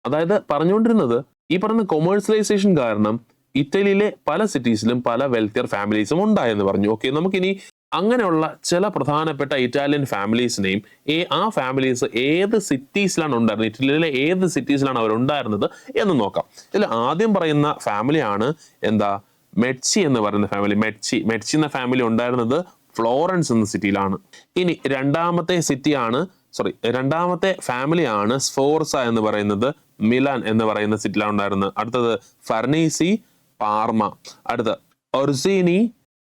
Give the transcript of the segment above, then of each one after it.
അതായത് പറഞ്ഞുകൊണ്ടിരുന്നത് ഈ പറയുന്ന കൊമേഴ്സ്യലൈസേഷൻ കാരണം ഇറ്റലിയിലെ പല സിറ്റീസിലും പല വെൽത്തിയർ ഫാമിലീസും ഉണ്ടായെന്ന് പറഞ്ഞു. ഓക്കെ, നമുക്കിനി അങ്ങനെയുള്ള ചില പ്രധാനപ്പെട്ട ഇറ്റാലിയൻ ഫാമിലീസിനെയും ആ ഫാമിലീസ് ഏത് സിറ്റീസിലാണ് ഉണ്ടായിരുന്നത്, ഇറ്റലിയിലെ ഏത് സിറ്റീസിലാണ് അവരുണ്ടായിരുന്നത് എന്ന് നോക്കാം. ഇതിൽ ആദ്യം പറയുന്ന ഫാമിലിയാണ് എന്താ, മെഡ്സി എന്ന് പറയുന്ന ഫാമിലി. മെഡ്സി എന്ന ഫാമിലി ഉണ്ടായിരുന്നത് ഫ്ലോറൻസ് എന്ന സിറ്റിയിലാണ്. ഇനി രണ്ടാമത്തെ ഫാമിലിയാണ് സ്ഫോർസ എന്ന് പറയുന്നത് മിലാൻ എന്ന് പറയുന്ന സിറ്റിയിലാണ് ഉണ്ടായിരുന്നത്. അടുത്തത് ഫർണീസി പാർമ, അടുത്ത ഒർസീനി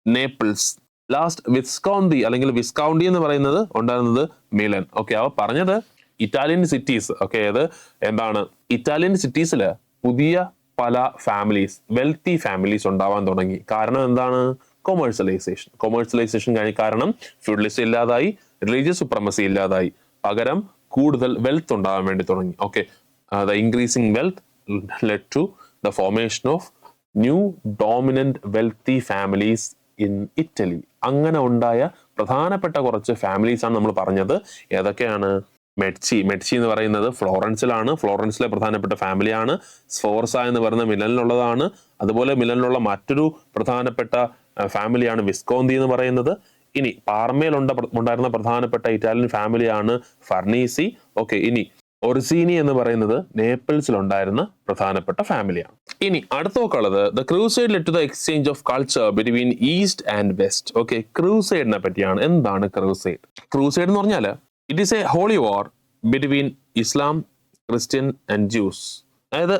നേപ്പിൾസ്, ലാസ്റ്റ് വിസ്കൗണ്ടി അല്ലെങ്കിൽ വിസ്കൗണ്ടി എന്ന് പറയുന്നത് ഉണ്ടായിരുന്നത് മിലൻ. ഓക്കെ, അവ പറഞ്ഞത് ഇറ്റാലിയൻ സിറ്റീസ്. ഓക്കെ, അത് എന്താണ്, ഇറ്റാലിയൻ സിറ്റീസില് പുതിയ പല ഫാമിലീസ്, വെൽത്തി ഫാമിലീസ് ഉണ്ടാവാൻ തുടങ്ങി. കാരണം എന്താണ്, കൊമേഴ്സ്യലൈസേഷൻ കാരണം ഫ്യൂഡലിസം ഇല്ലാതായി, റിലീജിയസ് സുപ്രമസി ഇല്ലാതായി, പകരം കൂടുതൽ വെൽത്ത് ഉണ്ടാവാൻ വേണ്ടി തുടങ്ങി. Okay, the increasing wealth led to the formation of new dominant wealthy families in Italy. അങ്ങനെ ഉണ്ടായ പ്രധാനപ്പെട്ട കുറച്ച് ഫാമിലീസ് ആണ് നമ്മൾ പറഞ്ഞത്. ഏതൊക്കെയാണ്? മെഡ്സി എന്ന് പറയുന്നത് ഫ്ലോറൻസിലെ പ്രധാനപ്പെട്ട ഫാമിലിയാണ്. സ്ഫോർസ എന്ന് പറയുന്ന മിലനിലുള്ളതാണ്. അതുപോലെ മിലനിലുള്ള മറ്റൊരു പ്രധാനപ്പെട്ട ഫാമിലിയാണ് വിസ്കോന്തി എന്ന് പറയുന്നത്. ഇനി പാർമയിൽ ഉണ്ടായിരുന്ന പ്രധാനപ്പെട്ട ഇറ്റാലിയൻ ഫാമിലിയാണ് ഫർണീസി. ഓക്കെ, ഇനി ഒർസീനി എന്ന് പറയുന്നത് നേപ്പിൾസിൽ ഉണ്ടായിരുന്ന പ്രധാനപ്പെട്ട ഫാമിലിയാണ്. ഇനി അടുത്ത നോക്കുള്ളത് the crusade led to the exchange of culture between east and west. Okay, ക്രൂസൈഡിനെ പറ്റിയാണ്. എന്താണ് ക്രൂസൈഡ്? ക്രൂസൈഡ് എന്ന് പറഞ്ഞാൽ it is a holy war between Islam, Christian and Jews. അതായത്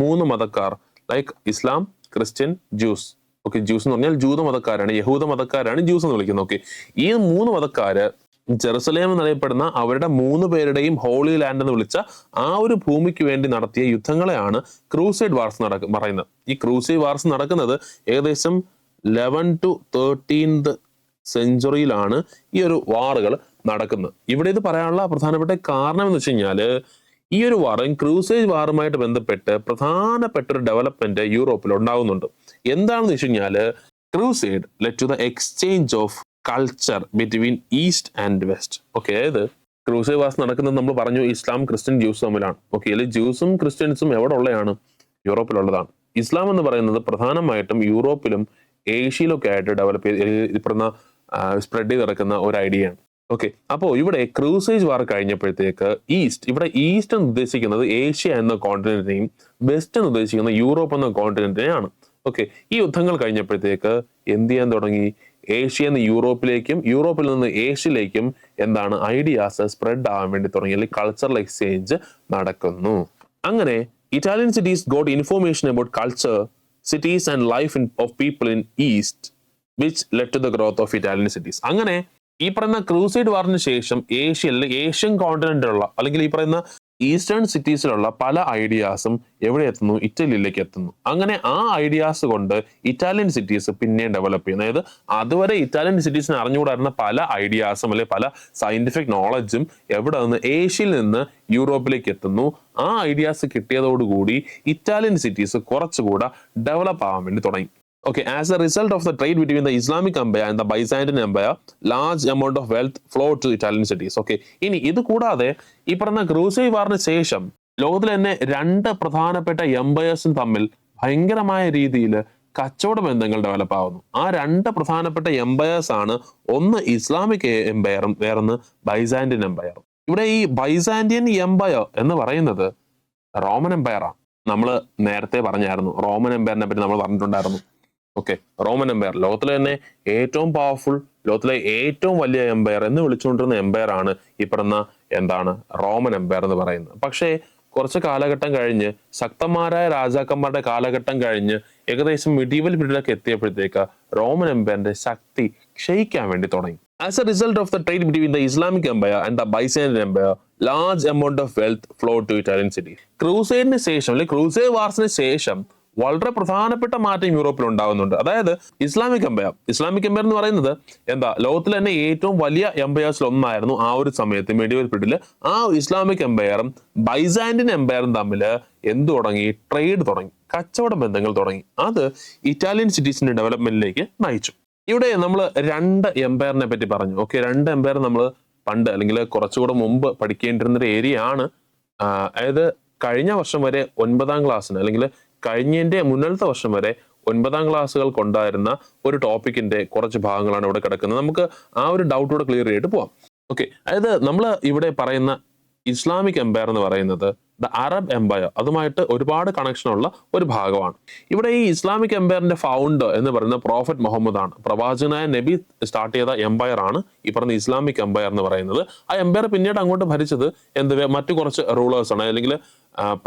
മൂന്ന് മതക്കാർ like Islam, Christian, Jews. Okay, Jews എന്ന് പറഞ്ഞാൽ ജൂത മതക്കാരാണ്, യഹൂദ മതക്കാരാണ് ജ്യൂസ് എന്ന് വിളിക്കുന്നത്. ഓക്കെ, ഈ 3 മതക്കാര് ജെറുസലേം എന്നറിയപ്പെടുന്ന അവരുടെ 3 പേരുടെയും ഹോളി ലാൻഡ് എന്ന് വിളിച്ച ആ ഒരു ഭൂമിക്ക് വേണ്ടി നടത്തിയ യുദ്ധങ്ങളെയാണ് ക്രൂസൈഡ് വാർസ് പറയുന്നത്. ഈ ക്രൂസൈഡ് വാർസ് നടക്കുന്നത് ഏകദേശം 11 to 13th സെഞ്ചുറിയിലാണ് ഈ ഒരു വാറുകൾ നടക്കുന്നത്. ഇവിടെ ഇത് പറയാനുള്ള പ്രധാനപ്പെട്ട കാരണം എന്ന് വെച്ച് കഴിഞ്ഞാല് ഈ ഒരു ക്രൂസേജ് വാറുമായിട്ട് ബന്ധപ്പെട്ട് പ്രധാനപ്പെട്ട ഒരു ഡെവലപ്മെന്റ് യൂറോപ്പിൽ ഉണ്ടാകുന്നുണ്ട്. എന്താണെന്ന് വെച്ച് കഴിഞ്ഞാല് crusade led to the exchange of culture between east and west. Okay, അതായത് ക്രൂസൈഡ് വാർസ് നടക്കുന്നത് നമ്മൾ പറഞ്ഞു ഇസ്ലാം, ക്രിസ്ത്യൻ, ജ്യൂസ് തമ്മിലാണ്. ഓക്കെ, അതിൽ ജ്യൂസും ക്രിസ്ത്യൻസും എവിടെ ഉള്ളതാണ്? യൂറോപ്പിലുള്ളതാണ്. ഇസ്ലാം എന്ന് പറയുന്നത് പ്രധാനമായിട്ടും യൂറോപ്പിലും ഏഷ്യയിലൊക്കെ ആയിട്ട് ഡെവലപ്പ് ചെയ്ത് സ്പ്രെഡ് ചെയ്ത് നടക്കുന്ന ഒരു ഐഡിയയാണ്. ഓക്കെ, അപ്പോൾ ഇവിടെ ക്രൂസേജ് വാർ കഴിഞ്ഞപ്പോഴത്തേക്ക് ഇവിടെ ഈസ്റ്റ് എന്ന് ഉദ്ദേശിക്കുന്നത് ഏഷ്യ എന്ന കോണ്ടിനെന്റിനെയും വെസ്റ്റ് എന്ന് ഉദ്ദേശിക്കുന്നത് യൂറോപ്പ് എന്ന കോണ്ടിനെന്റിനെയാണ്. ഓക്കെ, ഈ യുദ്ധങ്ങൾ കഴിഞ്ഞപ്പോഴത്തേക്ക് എന്ത് ചെയ്യാൻ തുടങ്ങി? ഏഷ്യ നിന്ന് യൂറോപ്പിലേക്കും യൂറോപ്പിൽ നിന്ന് ഏഷ്യയിലേക്കും ഐഡിയാസ് സ്പ്രെഡ് ആവാൻ വേണ്ടി തുടങ്ങി, അല്ലെങ്കിൽ കൾച്ചറൽ എക്സ്ചേഞ്ച് നടക്കുന്നു. അങ്ങനെ Italian cities got information about culture, cities and life of people in East, which led to the growth of Italian cities. അങ്ങനെ ഈ പറയുന്ന ക്രൂസൈഡ് വാറിന് ശേഷം ഏഷ്യൻ കോണ്ടിനെന്റിലുള്ള അല്ലെങ്കിൽ ഈ പറയുന്ന ഈസ്റ്റേൺ സിറ്റീസിലുള്ള പല ഐഡിയാസും എവിടെ എത്തുന്നു? ഇറ്റലിയിലേക്ക് എത്തുന്നു. അങ്ങനെ ആ ഐഡിയാസ് കൊണ്ട് ഇറ്റാലിയൻ സിറ്റീസ് പിന്നെ ഡെവലപ്പ് ചെയ്യുന്നു. അതായത് അതുവരെ ഇറ്റാലിയൻ സിറ്റീസിന് അറിഞ്ഞുകൂടായിരുന്ന പല ഐഡിയാസും അല്ലെങ്കിൽ പല സയന്റിഫിക് നോളജും എവിടെ നിന്ന്? ഏഷ്യയിൽ നിന്ന് യൂറോപ്പിലേക്ക് എത്തുന്നു. ആ ഐഡിയാസ് കിട്ടിയതോടുകൂടി ഇറ്റാലിയൻ സിറ്റീസ് കുറച്ചുകൂടെ ഡെവലപ്പ് ആവാൻ വേണ്ടി തുടങ്ങി. Okay, as a result of the trade between the Islamic Empire and the Byzantine Empire, large amount of wealth flowed to Italian cities. Okay, ഇനി ഇത് കൂടാതെ ഈ പറഞ്ഞ ക്രൂസൈഡ് വാറിന് ശേഷം ലോകത്തിൽ തന്നെ 2 പ്രധാനപ്പെട്ട എംപയേഴ്സും തമ്മിൽ ഭയങ്കരമായ രീതിയിൽ കച്ചവട ബന്ധങ്ങൾ ഡെവലപ്പ് ആവുന്നു. ആ 2 പ്രധാനപ്പെട്ട എംപയേഴ്സ് ആണ്, ഒന്ന് ഇസ്ലാമിക് എംപയറും വേറൊന്ന് ബൈസാന്റിയൻ എംപയറും. ഇവിടെ ഈ ബൈസാന്റിയൻ എംപയർ എന്ന് പറയുന്നത് റോമൻ എംപയറാണ്. നമ്മൾ നേരത്തെ പറഞ്ഞായിരുന്നു, റോമൻ എംപയറിനെ പറ്റി നമ്മൾ പറഞ്ഞിട്ടുണ്ടായിരുന്നു. ഓക്കെ, റോമൻ എംപയർ ലോകത്തിലെ തന്നെ ഏറ്റവും പവർഫുൾ, ലോകത്തിലെ ഏറ്റവും വലിയ എംപയർ എന്ന് വിളിച്ചുകൊണ്ടിരുന്ന എംപയർ ആണ് ഈ പറഞ്ഞ റോമൻ എംപയർ എന്ന് പറയുന്നത്. പക്ഷേ കുറച്ച് കാലഘട്ടം കഴിഞ്ഞ്, ശക്തന്മാരായ രാജാക്കന്മാരുടെ കാലഘട്ടം കഴിഞ്ഞ് ഏകദേശം മിഡീവൽ പീരീഡിലൊക്കെ എത്തിയപ്പോഴത്തേക്ക് റോമൻ എംപയറിന്റെ ശക്തി ക്ഷയിക്കാൻ വേണ്ടി തുടങ്ങി. As a result of the trade between the Islamic Empire and the Byzantine Empire, large amount of wealth flowed to Italian cities. ക്രൂസൈഡിന് ശേഷം അല്ലെങ്കിൽ ക്രൂസൈഡ് വാർസിന് ശേഷം വളരെ പ്രധാനപ്പെട്ട മാറ്റം യൂറോപ്പിൽ ഉണ്ടാകുന്നുണ്ട്. അതായത് ഇസ്ലാമിക് എംപയർ എന്ന് പറയുന്നത് ലോകത്തിലെ തന്നെ ഏറ്റവും വലിയ എംപയേഴ്സിൽ ഒന്നായിരുന്നു ആ ഒരു സമയത്ത് മെഡീവൽ പീരീഡിൽ. ആ ഇസ്ലാമിക് എംപയറും ബൈസാന്റിയൻ എംപയറും തമ്മിൽ തുടങ്ങി? ട്രേഡ് തുടങ്ങി, കച്ചവട ബന്ധങ്ങൾ തുടങ്ങി. അത് ഇറ്റാലിയൻ സിറ്റീസിന്റെ ഡെവലപ്മെന്റിലേക്ക് നയിച്ചു. ഇവിടെ നമ്മൾ 2 എംപയറിനെ പറ്റി പറഞ്ഞു. ഓക്കെ, 2 എംപയർ നമ്മൾ പണ്ട് അല്ലെങ്കിൽ കുറച്ചുകൂടെ മുമ്പ് പഠിക്കേണ്ടിരുന്ന ഒരു ഏരിയ ആണ്. അതായത് കഴിഞ്ഞ വർഷം വരെ 9ാം ക്ലാസ്സിന് അല്ലെങ്കിൽ കഴിഞ്ഞതിന്റെ മുന്നത്തെ വർഷം വരെ 9ാം ക്ലാസ്സുകൾക്കുണ്ടായിരുന്ന ഒരു ടോപ്പിക്കിന്റെ കുറച്ച് ഭാഗങ്ങളാണ് ഇവിടെ കിടക്കുന്നത്. നമുക്ക് ആ ഒരു ഡൗട്ട് കൂടെ ക്ലിയർ ചെയ്തിട്ട് പോവാം. ഓക്കെ, അതായത് നമ്മൾ ഇവിടെ പറയുന്ന ഇസ്ലാമിക് എംപയർ എന്ന് പറയുന്നത് ദ അറബ് എംപയർ, അതുമായിട്ട് ഒരുപാട് കണക്ഷൻ ഉള്ള ഒരു ഭാഗമാണ്. ഇവിടെ ഈ ഇസ്ലാമിക് എംപയറിന്റെ ഫൗണ്ടർ എന്ന് പറയുന്നത് പ്രോഫറ്റ് മുഹമ്മദ് ആണ്. പ്രവാചകനായ നബി സ്റ്റാർട്ട് ചെയ്ത എംപയർ ആണ് ഈ പറഞ്ഞ ഇസ്ലാമിക് എംപയർ എന്ന് പറയുന്നത്. ആ എംപയർ പിന്നീട് അങ്ങോട്ട് ഭരിച്ചത് മറ്റു കുറച്ച് റൂളേഴ്സ് ആണ്. അല്ലെങ്കിൽ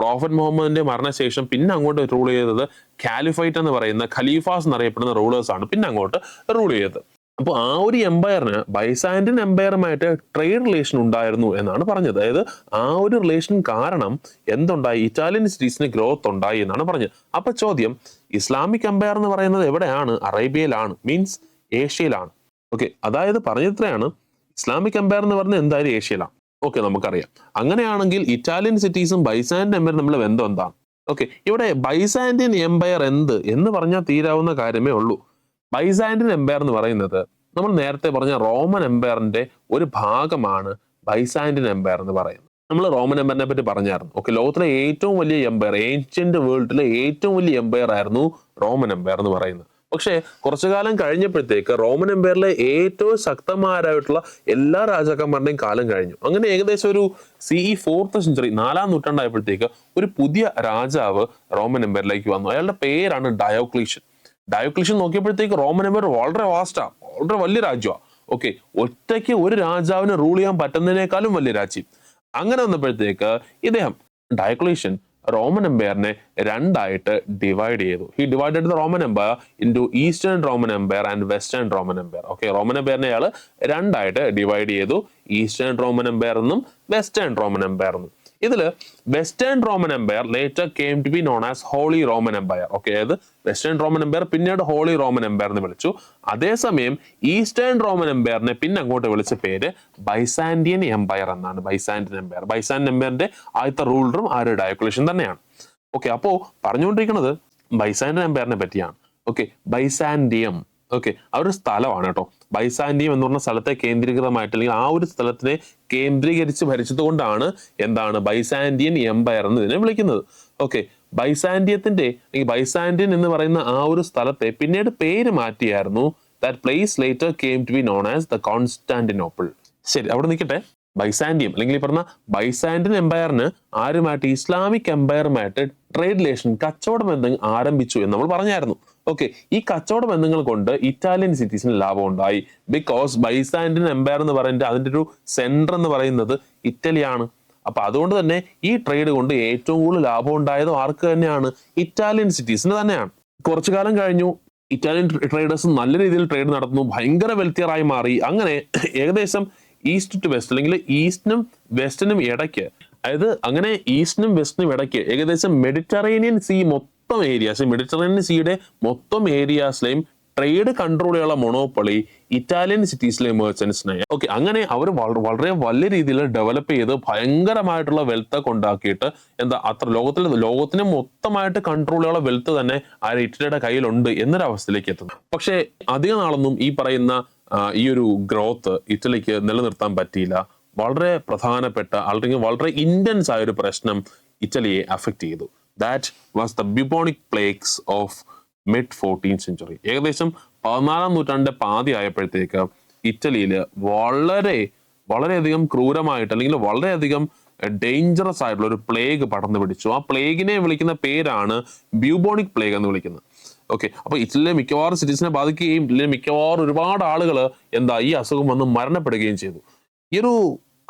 പ്രോഫറ്റ് മുഹമ്മദിന്റെ മരണശേഷം പിന്നെ അങ്ങോട്ട് റൂൾ ചെയ്തത് കാലിഫൈറ്റ് എന്ന് പറയുന്ന ഖലീഫാസ് എന്നറിയപ്പെടുന്ന റൂളേഴ്സ് ആണ് പിന്നെ അങ്ങോട്ട് റൂൾ ചെയ്തത്. അപ്പോൾ ആ ഒരു എംപയറിന് ബൈസാൻഡിയൻ എംപയറുമായിട്ട് ട്രേഡ് റിലേഷൻ ഉണ്ടായിരുന്നു എന്നാണ് പറഞ്ഞത്. അതായത് ആ ഒരു റിലേഷൻ കാരണം എന്തുണ്ടായി, ഇറ്റാലിയൻ സിറ്റീസിന് ഗ്രോത്ത് ഉണ്ടായി എന്നാണ് പറഞ്ഞത്. അപ്പൊ ചോദ്യം, ഇസ്ലാമിക് എംപയർ എന്ന് പറയുന്നത് എവിടെയാണ്? അറേബ്യയിലാണ്, മീൻസ് ഏഷ്യയിലാണ്. ഓക്കെ, അതായത് പറഞ്ഞിത്രയാണ് ഇസ്ലാമിക് എംപയർ എന്ന് പറയുന്നത് എന്തായാലും ഏഷ്യയിലാണ്. ഓക്കെ, നമുക്കറിയാം. അങ്ങനെയാണെങ്കിൽ ഇറ്റാലിയൻ സിറ്റീസും ബൈസാൻഡിയൻ എംപയറും തമ്മിൽ ബന്ധം എന്താണ്? ഓക്കെ, ഇവിടെ ബൈസാൻഡിയൻ എംപയർ എന്ന് പറഞ്ഞാൽ തീരാവുന്ന കാര്യമേ ഉള്ളൂ. ബൈസാൻഡിയൻ എംപയർ എന്ന് പറയുന്നത് നമ്മൾ നേരത്തെ പറഞ്ഞ റോമൻ എംപയറിന്റെ ഒരു ഭാഗമാണ് ബൈസാൻഡിയൻ എംപയർ എന്ന് പറയുന്നത്. നമ്മൾ റോമൻ എംപയറിനെ പറ്റി പറഞ്ഞായിരുന്നു. ഓക്കെ, ലോകത്തിലെ ഏറ്റവും വലിയ എംപയർ, ഏൻഷ്യന്റ് വേൾഡിലെ ഏറ്റവും വലിയ എംപയർ ആയിരുന്നു റോമൻ എംപയർ എന്ന് പറയുന്നത്. പക്ഷേ കുറച്ചു കാലം കഴിഞ്ഞപ്പോഴത്തേക്ക് റോമൻ എംപയറിലെ ഏറ്റവും ശക്തന്മാരായിട്ടുള്ള എല്ലാ രാജാക്കന്മാരുടെയും കാലം കഴിഞ്ഞു. അങ്ങനെ ഏകദേശം ഒരു CE 4th century 4ാം നൂറ്റാണ്ടായപ്പോഴത്തേക്ക് ഒരു പുതിയ രാജാവ് റോമൻ എംപയറിലേക്ക് വന്നു. അയാളുടെ പേരാണ് ഡയോക്ലീഷ്യൻ. ഡയോക്ലീഷ്യൻ നോക്കിയപ്പോഴത്തേക്ക് റോമൻ എംപയർ വളരെ വാസ്റ്റാണ്, വളരെ വലിയ രാജ്യമാണ്. ഓക്കെ, ഒറ്റയ്ക്ക് ഒരു രാജാവിന് റൂൾ ചെയ്യാൻ പറ്റുന്നതിനേക്കാളും വലിയ രാജ്യം. അങ്ങനെ വന്നപ്പോഴത്തേക്ക് ഇദ്ദേഹം ഡയോക്ലീഷ്യൻ റോമൻ എംപയറിനെ രണ്ടായിട്ട് ഡിവൈഡ് ചെയ്തു. He divided the Roman empire into eastern Roman empire and western Roman empire. Okay, Roman എംപയറിനെ അയാൾ രണ്ടായിട്ട് ഡിവൈഡ് ചെയ്തു, ഈസ്റ്റേൺ റോമൻ എംപയർ എന്നും വെസ്റ്റേൺ റോമൻ എംപയർ എന്നും. ഇതില് western Roman empire later came to be known as holy Roman empire. Okay, അതായത് western Roman empire പിന്നീട് holy Roman empire എന്ന് വിളിച്ചു. അതേസമയം ഈസ്റ്റേൺ റോമൻ എംപയറിനെ പിന്നെ അങ്ങോട്ട് വിളിച്ച പേര് ബൈസാൻഡിയൻ എംപയർ എന്നാണ്. ബൈസാൻഡിയൻ എംപയർ, ബൈസാൻഡിയൻ എംപയറിന്റെ ആദ്യത്തെ റൂളറും ആ ഒരു ഡയോക്ലീഷ്യൻ തന്നെയാണ്. ഓക്കെ, അപ്പോ പറഞ്ഞുകൊണ്ടിരിക്കുന്നത് ബൈസാൻഡിയൻ എംപയറിനെ പറ്റിയാണ്. ഓക്കെ, ബൈസാൻഡിയം, ഓക്കെ, ആ ഒരു സ്ഥലമാണ് കേട്ടോ. ബൈസാൻഡിയം എന്ന് പറഞ്ഞ സ്ഥലത്തെ കേന്ദ്രീകൃതമായിട്ട്, അല്ലെങ്കിൽ ആ ഒരു സ്ഥലത്തിനെ കേന്ദ്രീകരിച്ച് ഭരിച്ചത് കൊണ്ടാണ് എന്താണ് ബൈസാൻഡിയൻ എംപയർ എന്ന് ഇതിനെ വിളിക്കുന്നത്. ഓക്കെ, ബൈസാൻഡിയത്തിന്റെ ബൈസാൻഡിയൻ എന്ന് പറയുന്ന ആ ഒരു സ്ഥലത്തെ പിന്നീട് പേര് മാറ്റിയായിരുന്നു. That place later came to be known as the Constantinople. ശരി, അവിടെ നിൽക്കട്ടെ. ബൈസാൻഡിയം അല്ലെങ്കിൽ ഈ പറഞ്ഞ ബൈസാൻഡിയൻ എംപയറിന് ആരുമായിട്ട്, ഇസ്ലാമിക് എംപയറുമായിട്ട് ട്രേഡ് റിലേഷൻ, കച്ചവട ബന്ധം ആരംഭിച്ചു എന്ന് നമ്മൾ പറഞ്ഞായിരുന്നു. ഓക്കെ, ഈ കച്ചവട ബന്ധങ്ങൾ കൊണ്ട് ഇറ്റാലിയൻ സിറ്റീസിന് ലാഭം ഉണ്ടായി. ബിക്കോസ് ബൈസാൻഡിയൻ എംപയർ എന്ന് പറയുന്നത് അതിന്റെ ഒരു സെന്റർ എന്ന് പറയുന്നത് ഇറ്റലിയാണ്. അപ്പൊ അതുകൊണ്ട് തന്നെ ഈ ട്രേഡ് കൊണ്ട് ഏറ്റവും കൂടുതൽ ലാഭം ഉണ്ടായത് ആർക്ക് തന്നെയാണ്? ഇറ്റാലിയൻ സിറ്റീസിന് തന്നെയാണ്. കുറച്ചു കാലം കഴിഞ്ഞു, ഇറ്റാലിയൻ ട്രേഡേഴ്സ് നല്ല രീതിയിൽ ട്രേഡ് നടത്തുന്നു, ഭയങ്കര വെൽത്തിയറായി മാറി. അങ്ങനെ ഏകദേശം ഈസ്റ്റ് ടു വെസ്റ്റ്, അല്ലെങ്കിൽ ഈസ്റ്റിനും വെസ്റ്റിനും ഇടയ്ക്ക്, അതായത് അങ്ങനെ ഈസ്റ്റിനും വെസ്റ്റിനും ഇടയ്ക്ക് ഏകദേശം മെഡിറ്ററേനിയൻ സീ മൊത്തം ഏരിയാസ്, മെഡിറ്ററേനിയൻ സീയുടെ മൊത്തം ഏരിയാസിലെയും ട്രേഡ് കൺട്രോൾ ചെയ്യാനുള്ള മൊണോപ്പൊളി ഇറ്റാലിയൻ സിറ്റീസിലെ മെർച്ചൻസിനായി. ഓക്കെ, അങ്ങനെ അവർ വളരെ വലിയ രീതിയിൽ ഡെവലപ്പ് ചെയ്ത് ഭയങ്കരമായിട്ടുള്ള വെൽത്ത് ഒക്കെ ഉണ്ടാക്കിയിട്ട് അത്ര ലോകത്തിന് മൊത്തമായിട്ട് കൺട്രോൾ ചെയ്യാനുള്ള വെൽത്ത് തന്നെ ആ ഇറ്റലിയുടെ കയ്യിലുണ്ട് എന്നൊരവസ്ഥയിലേക്ക് എത്തുന്നു. പക്ഷേ അധിക നാളൊന്നും ഈ പറയുന്ന ഈ ഒരു ഗ്രോത്ത് ഇറ്റലിക്ക് നിലനിർത്താൻ പറ്റിയില്ല. വളരെ പ്രധാനപ്പെട്ട അല്ലെങ്കിൽ വളരെ ഇന്റൻസ് ആയ ഒരു പ്രശ്നം ഇറ്റലിയെ അഫക്റ്റ് ചെയ്തു. That was the bubonic plagues of mid 14th century. ഏകദേശം 14ാം നൂറ്റാണ്ടിന്റെ പാതി ആയപ്പോഴത്തേക്ക് ഇറ്റലിയിൽ വളരെയധികം ക്രൂരമായിട്ട്, അല്ലെങ്കിൽ വളരെയധികം ഡേഞ്ചറസ് ആയിട്ടുള്ള ഒരു പ്ലേഗ് പടർന്നു പിടിച്ചു. ആ പ്ലേഗിനെ വിളിക്കുന്ന പേരാണ് ബ്യൂബോണിക് പ്ലേഗ് എന്ന് വിളിക്കുന്നത്. ഓക്കെ, അപ്പൊ ഇറ്റലിയിലെ മിക്കവാറും സിറ്റീസിനെ ബാധിക്കുകയും ഇറ്റലിയിലെ മിക്കവാറും ഒരുപാട് ആളുകൾ ഈ അസുഖം വന്ന് മരണപ്പെടുകയും ചെയ്തു. ഈ ഒരു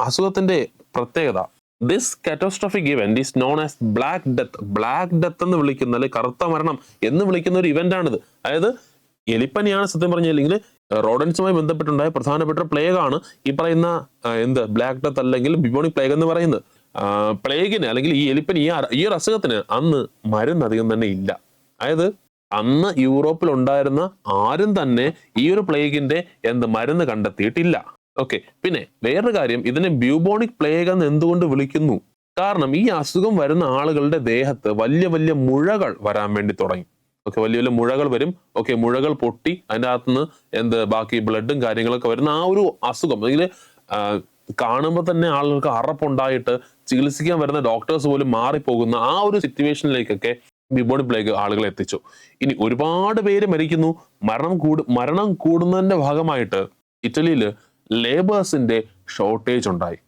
അസുഖത്തിന്റെ പ്രത്യേകത, this catastrophic event is known as black death. Black death എന്ന് വിളിക്കുന്ന, അല്ലെങ്കിൽ കറുത്ത മരണം എന്ന് വിളിക്കുന്ന ഒരു ഇവന്റ് ആണിത്. അതായത് എലിപ്പനിയാണ് സത്യം പറഞ്ഞില്ലെങ്കിൽ റോഡൻസുമായി ബന്ധപ്പെട്ടുണ്ടായ പ്രധാനപ്പെട്ട പ്ലേഗ് ആണ് ഈ പറയുന്ന ബ്ലാക്ക് ഡെത്ത് അല്ലെങ്കിൽ ബിബോണിക് പ്ലേഗ് എന്ന് പറയുന്നത്. പ്ലേഗിന് അല്ലെങ്കിൽ ഈ എലിപ്പനി, ഈ ഒരു അസുഖത്തിന് അന്ന് മരുന്ന് അധികം തന്നെ ഇല്ല. അതായത് അന്ന് യൂറോപ്പിൽ ഉണ്ടായിരുന്ന ആരും തന്നെ ഈ ഒരു പ്ലേഗിന്റെ മരുന്ന് കണ്ടെത്തിയിട്ടില്ല. ഓക്കെ, പിന്നെ വേറൊരു കാര്യം, ഇതിനെ ബ്യൂബോണിക് പ്ലേഗ് എന്ന് എന്തുകൊണ്ട് വിളിക്കുന്നു? കാരണം ഈ അസുഖം വരുന്ന ആളുകളുടെ ദേഹത്ത് വലിയ വലിയ മുഴകൾ വരാൻ വേണ്ടി തുടങ്ങി. ഓക്കെ, വലിയ വലിയ മുഴകൾ വരും. ഓക്കെ, മുഴകൾ പൊട്ടി അതിൻ്റെ അകത്തുനിന്ന് ബാക്കി ബ്ലഡും കാര്യങ്ങളൊക്കെ വരുന്ന ആ ഒരു അസുഖം, അല്ലെങ്കിൽ കാണുമ്പോൾ തന്നെ ആളുകൾക്ക് അറപ്പുണ്ടായിട്ട് ചികിത്സിക്കാൻ വരുന്ന ഡോക്ടേഴ്സ് പോലും മാറിപ്പോകുന്ന ആ ഒരു സിറ്റുവേഷനിലേക്കൊക്കെ ബിബോണിക് പ്ലേഗ് ആളുകളെ എത്തിച്ചു. ഇനി ഒരുപാട് പേര് മരിക്കുന്നു. മരണം കൂടുന്നതിന്റെ ഭാഗമായിട്ട് ഇറ്റലിയിൽ ലേബേഴ്സിന്റെ ഷോർട്ടേജ് ഉണ്ടായി.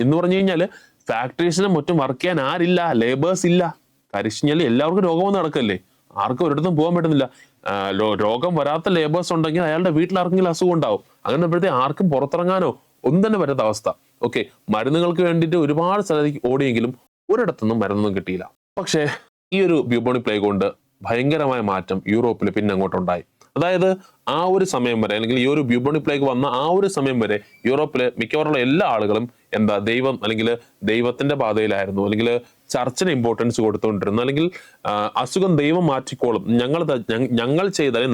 എന്ന് പറഞ്ഞു കഴിഞ്ഞാൽ ഫാക്ടറീസിനും മറ്റും വർക്ക് ചെയ്യാൻ ആരില്ല, ലേബേഴ്സ് ഇല്ല. കരിഞ്ഞാൽ എല്ലാവർക്കും രോഗം നടക്കല്ലേ, ആർക്കും ഒരിടത്തും പോകാൻ പറ്റുന്നില്ല. രോഗം വരാത്ത ലേബേഴ്സ് ഉണ്ടെങ്കിൽ അയാളുടെ വീട്ടിൽ ആർക്കെങ്കിലും അസുഖം ഉണ്ടാവും. അങ്ങനെ ആർക്കും പുറത്തിറങ്ങാനോ ഒന്നും തന്നെ പറ്റാത്ത അവസ്ഥ. ഓക്കെ, മരുന്നുകൾക്ക് വേണ്ടിയിട്ട് ഒരുപാട് സ്ഥലത്തേക്ക് ഓടിയെങ്കിലും ഒരിടത്തൊന്നും മരുന്നൊന്നും കിട്ടിയില്ല. പക്ഷേ ഈ ഒരു ബ്യൂബോണിക് പ്ലേഗ് കൊണ്ട് ഭയങ്കരമായ മാറ്റം യൂറോപ്പിൽ പിന്നെ അങ്ങോട്ടുണ്ടായി. അതായത് ആ ഒരു സമയം വരെ, അല്ലെങ്കിൽ ഈ ഒരു ബ്യൂബോണിക് പ്ലേഗ് വന്ന ആ ഒരു സമയം വരെ യൂറോപ്പിലെ മിക്കവാറുള്ള എല്ലാ ആളുകളും ദൈവം അല്ലെങ്കിൽ ദൈവത്തിന്റെ പാതയിലായിരുന്നു, അല്ലെങ്കിൽ ചർച്ചിന് ഇമ്പോർട്ടൻസ് കൊടുത്തുകൊണ്ടിരുന്നു, അല്ലെങ്കിൽ അസുഖം ദൈവം മാറ്റിക്കോളും,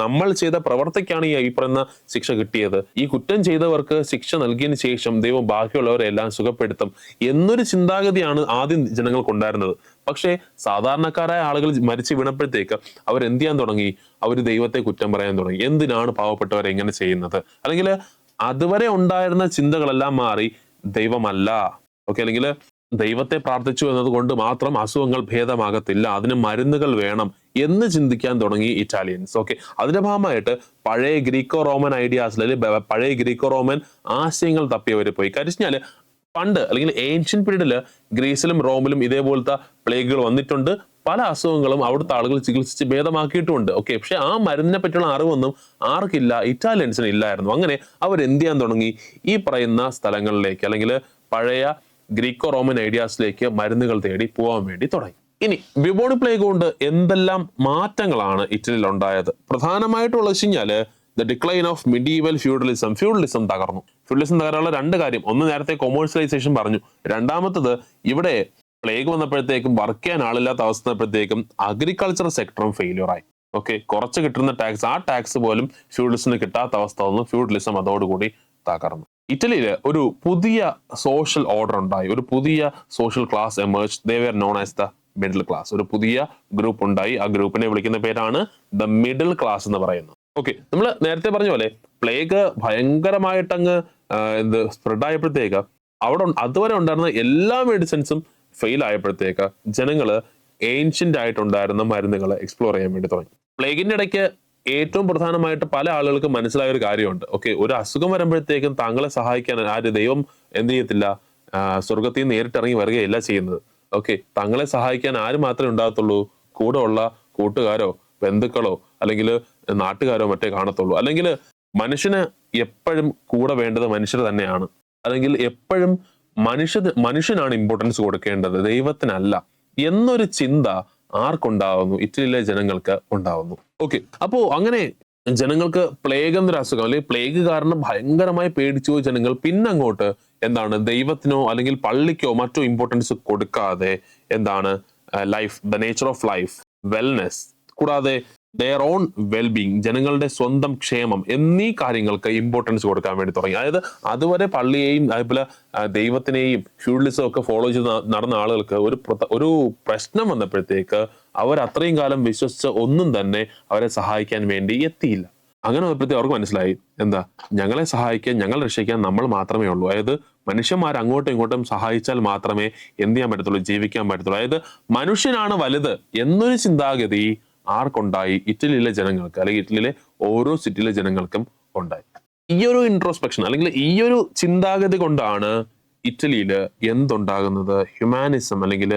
നമ്മൾ ചെയ്ത പ്രവർത്തിക്കാണ് ഈ പറയുന്ന ശിക്ഷ കിട്ടിയത്, ഈ കുറ്റം ചെയ്തവർക്ക് ശിക്ഷ നൽകിയതിന് ശേഷം ദൈവം ബാക്കിയുള്ളവരെ എല്ലാം സുഖപ്പെടുത്തും എന്നൊരു ചിന്താഗതിയാണ് ആദ്യം ജനങ്ങൾക്കുണ്ടായിരുന്നത്. പക്ഷേ സാധാരണക്കാരായ ആളുകൾ മരിച്ചു വീണപ്പോഴത്തേക്ക് അവർ എന്ത് ചെയ്യാൻ തുടങ്ങി? അവർ ദൈവത്തെ കുറ്റം പറയാൻ തുടങ്ങി. എന്തിനാണ് പാവപ്പെട്ടവരെ എങ്ങനെ ചെയ്യുന്നത്? അല്ലെങ്കിൽ അതുവരെ ഉണ്ടായിരുന്ന ചിന്തകളെല്ലാം മാറി ദൈവമല്ല, ഓക്കെ, അല്ലെങ്കിൽ ദൈവത്തെ പ്രാർത്ഥിച്ചു എന്നതുകൊണ്ട് മാത്രം അസുഖങ്ങൾ ഭേദമാകത്തില്ല, അതിന് മരുന്നുകൾ വേണം എന്ന് ചിന്തിക്കാൻ തുടങ്ങി ഇറ്റാലിയൻസ്. ഓക്കെ, അതിന്റെ ഭാഗമായിട്ട് പഴയ ഗ്രീക്കോ റോമൻ ഐഡിയാസിൽ, അല്ലെങ്കിൽ പഴയ ഗ്രീക്കോ റോമൻ ആശയങ്ങൾ തപ്പിയവർ പോയി. കരിഞ്ഞാല് പണ്ട് അല്ലെങ്കിൽ ഏൻഷ്യൻ പീരീഡില് ഗ്രീസിലും റോമിലും ഇതേപോലത്തെ പ്ലേഗുകൾ വന്നിട്ടുണ്ട്. പല അസുഖങ്ങളും അവിടുത്തെ ആളുകൾ ചികിത്സിച്ച് ഭേദമാക്കിയിട്ടുമുണ്ട്. ഓക്കെ, പക്ഷെ ആ മരുന്നിനെ പറ്റിയുള്ള അറിവൊന്നും ആർക്കില്ല, ഇറ്റാലിയൻസിന് ഇല്ലായിരുന്നു. അങ്ങനെ അവർ എന്ത് ചെയ്യാൻ തുടങ്ങി? ഈ പറയുന്ന സ്ഥലങ്ങളിലേക്ക്, അല്ലെങ്കിൽ പഴയ ഗ്രീക്കോ റോമൻ ഐഡിയാസിലേക്ക് മരുന്നുകൾ തേടി പോകാൻ വേണ്ടി തുടങ്ങി. ഇനി ബ്യൂബോണിക് പ്ലേഗ് കൊണ്ട് എന്തെല്ലാം മാറ്റങ്ങളാണ് ഇറ്റലിയിൽ ഉണ്ടായത്? പ്രധാനമായിട്ടുള്ള വെച്ച് കഴിഞ്ഞാല് the decline of medieval feudalism തകർന്നു. ഫ്യൂഡലിസം തകരാനുള്ള രണ്ട് കാര്യം: ഒന്ന്, നേരത്തെ കൊമേഴ്സ്യലൈസേഷൻ പറഞ്ഞു. രണ്ടാമത്തത്, ഇവിടെ പ്ലേഗ് വന്നപ്പോഴത്തേക്കും വർക്ക് ചെയ്യാൻ ആളില്ലാത്ത അവസ്ഥ വന്നപ്പോഴത്തേക്കും അഗ്രികൾച്ചർ സെക്ടറും ഫെയിലിയർ ആയി. ഓക്കെ, കുറച്ച് കിട്ടുന്ന ടാക്സ്, ആ ടാക്സ് പോലും ഫ്യൂഡലിസത്തിന് കിട്ടാത്ത അവസ്ഥ വന്നു. ഫ്യൂഡലിസം അതോടുകൂടി തകർന്നു. ഇറ്റലിയിൽ ഒരു പുതിയ സോഷ്യൽ ഓർഡർ ഉണ്ടായി, ഒരു പുതിയ social class emerge. They were known as the middle class. ഒരു പുതിയ ഗ്രൂപ്പ് ഉണ്ടായി. ആ ഗ്രൂപ്പിനെ വിളിക്കുന്ന പേരാണ് ദ മിഡിൽ ക്ലാസ് എന്ന് പറയുന്നത്. ഓക്കെ, നമ്മൾ നേരത്തെ പറഞ്ഞ പോലെ പ്ലേഗ് ഭയങ്കരമായിട്ടങ്ങ് സ്പ്രെഡ് ആയപ്പോഴത്തേക്ക് അതുവരെ ഉണ്ടായിരുന്ന എല്ലാ മെഡിസിൻസും ഫെയിൽ ആയപ്പോഴത്തേക്ക് ജനങ്ങള് ഏൻഷ്യന്റ് ആയിട്ടുണ്ടായിരുന്ന മരുന്നുകൾ എക്സ്പ്ലോർ ചെയ്യാൻ വേണ്ടി തുടങ്ങി. പ്ലേഗിന്റെ ഇടയ്ക്ക് ഏറ്റവും പ്രധാനമായിട്ട് പല ആളുകൾക്ക് മനസ്സിലായ ഒരു കാര്യമുണ്ട്. ഓക്കെ, ഒരു അസുഖം വരുമ്പോഴത്തേക്കും താങ്കളെ സഹായിക്കാൻ ദൈവം എന്ത് ചെയ്യത്തില്ല, സ്വർഗത്തിൽ നിന്ന് നേരിട്ടിറങ്ങി വരികയല്ല ചെയ്യുന്നത്. ഓക്കെ, താങ്കളെ സഹായിക്കാൻ ആര് മാത്രമേ ഉണ്ടാകത്തുള്ളൂ? കൂടെ ഉള്ള കൂട്ടുകാരോ ബന്ധുക്കളോ അല്ലെങ്കിൽ നാട്ടുകാരോ മറ്റേ കാണത്തുള്ളൂ. അല്ലെങ്കിൽ മനുഷ്യന് എപ്പോഴും കൂടെ വേണ്ടത് മനുഷ്യർ തന്നെയാണ്. അല്ലെങ്കിൽ എപ്പോഴും മനുഷ്യനാണ് ഇമ്പോർട്ടൻസ് കൊടുക്കേണ്ടത്, ദൈവത്തിനല്ല എന്നൊരു ചിന്ത ആർക്കുണ്ടാവുന്നു? ഇറ്റലിയിലെ ജനങ്ങൾക്ക് ഉണ്ടാവുന്നു. ഓക്കെ, അപ്പോ അങ്ങനെ ജനങ്ങൾക്ക് പ്ലേഗ് എന്നൊരു അസുഖം, അല്ലെങ്കിൽ പ്ലേഗ് കാരണം ഭയങ്കരമായി പേടിച്ചു പോയ ജനങ്ങൾ പിന്നങ്ങോട്ട് ദൈവത്തിനോ അല്ലെങ്കിൽ പള്ളിക്കോ മറ്റോ ഇമ്പോർട്ടൻസ് കൊടുക്കാതെ life, the nature of life, wellness, കൂടാതെ ദെയർ ഓൺ വെൽബീങ്, ജനങ്ങളുടെ സ്വന്തം ക്ഷേമം എന്നീ കാര്യങ്ങൾക്ക് ഇമ്പോർട്ടൻസ് കൊടുക്കാൻ വേണ്ടി തുടങ്ങി. അതായത് അതുവരെ പള്ളിയെയും അതേപോലെ ദൈവത്തിനെയും ഫ്യൂഡലിസം ഒക്കെ ഫോളോ ചെയ്ത് നടന്ന ആളുകൾക്ക് ഒരു പ്രശ്നം വന്നപ്പോഴത്തേക്ക് അവർ അത്രയും കാലം വിശ്വസിച്ച ഒന്നും തന്നെ അവരെ സഹായിക്കാൻ വേണ്ടി എത്തിയില്ല. അങ്ങനെ വന്നപ്പോഴത്തേക്ക് അവർക്ക് മനസ്സിലായി, ഞങ്ങളെ സഹായിക്കാൻ, ഞങ്ങളെ രക്ഷിക്കാൻ നമ്മൾ മാത്രമേ ഉള്ളൂ. അതായത് മനുഷ്യന്മാർ അങ്ങോട്ടും ഇങ്ങോട്ടും സഹായിച്ചാൽ മാത്രമേ എന്ത് ചെയ്യാൻ പറ്റത്തുള്ളൂ, ജീവിക്കാൻ പറ്റത്തുള്ളൂ. അതായത് മനുഷ്യനാണ് വലുത് എന്നൊരു ചിന്താഗതി ആർക്കുണ്ടായി? ഇറ്റലിയിലെ ജനങ്ങൾക്ക്, അല്ലെങ്കിൽ ഇറ്റലിയിലെ ഓരോ സിറ്റിയിലെ ജനങ്ങൾക്കും ഉണ്ടായി. ഈ ഒരു ഇൻട്രോസ്പെക്ഷൻ അല്ലെങ്കിൽ ഈ ഒരു ചിന്താഗതി കൊണ്ടാണ് ഇറ്റലിയിൽ എന്തുണ്ടാകുന്നത്? ഹ്യൂമാനിസം അല്ലെങ്കിൽ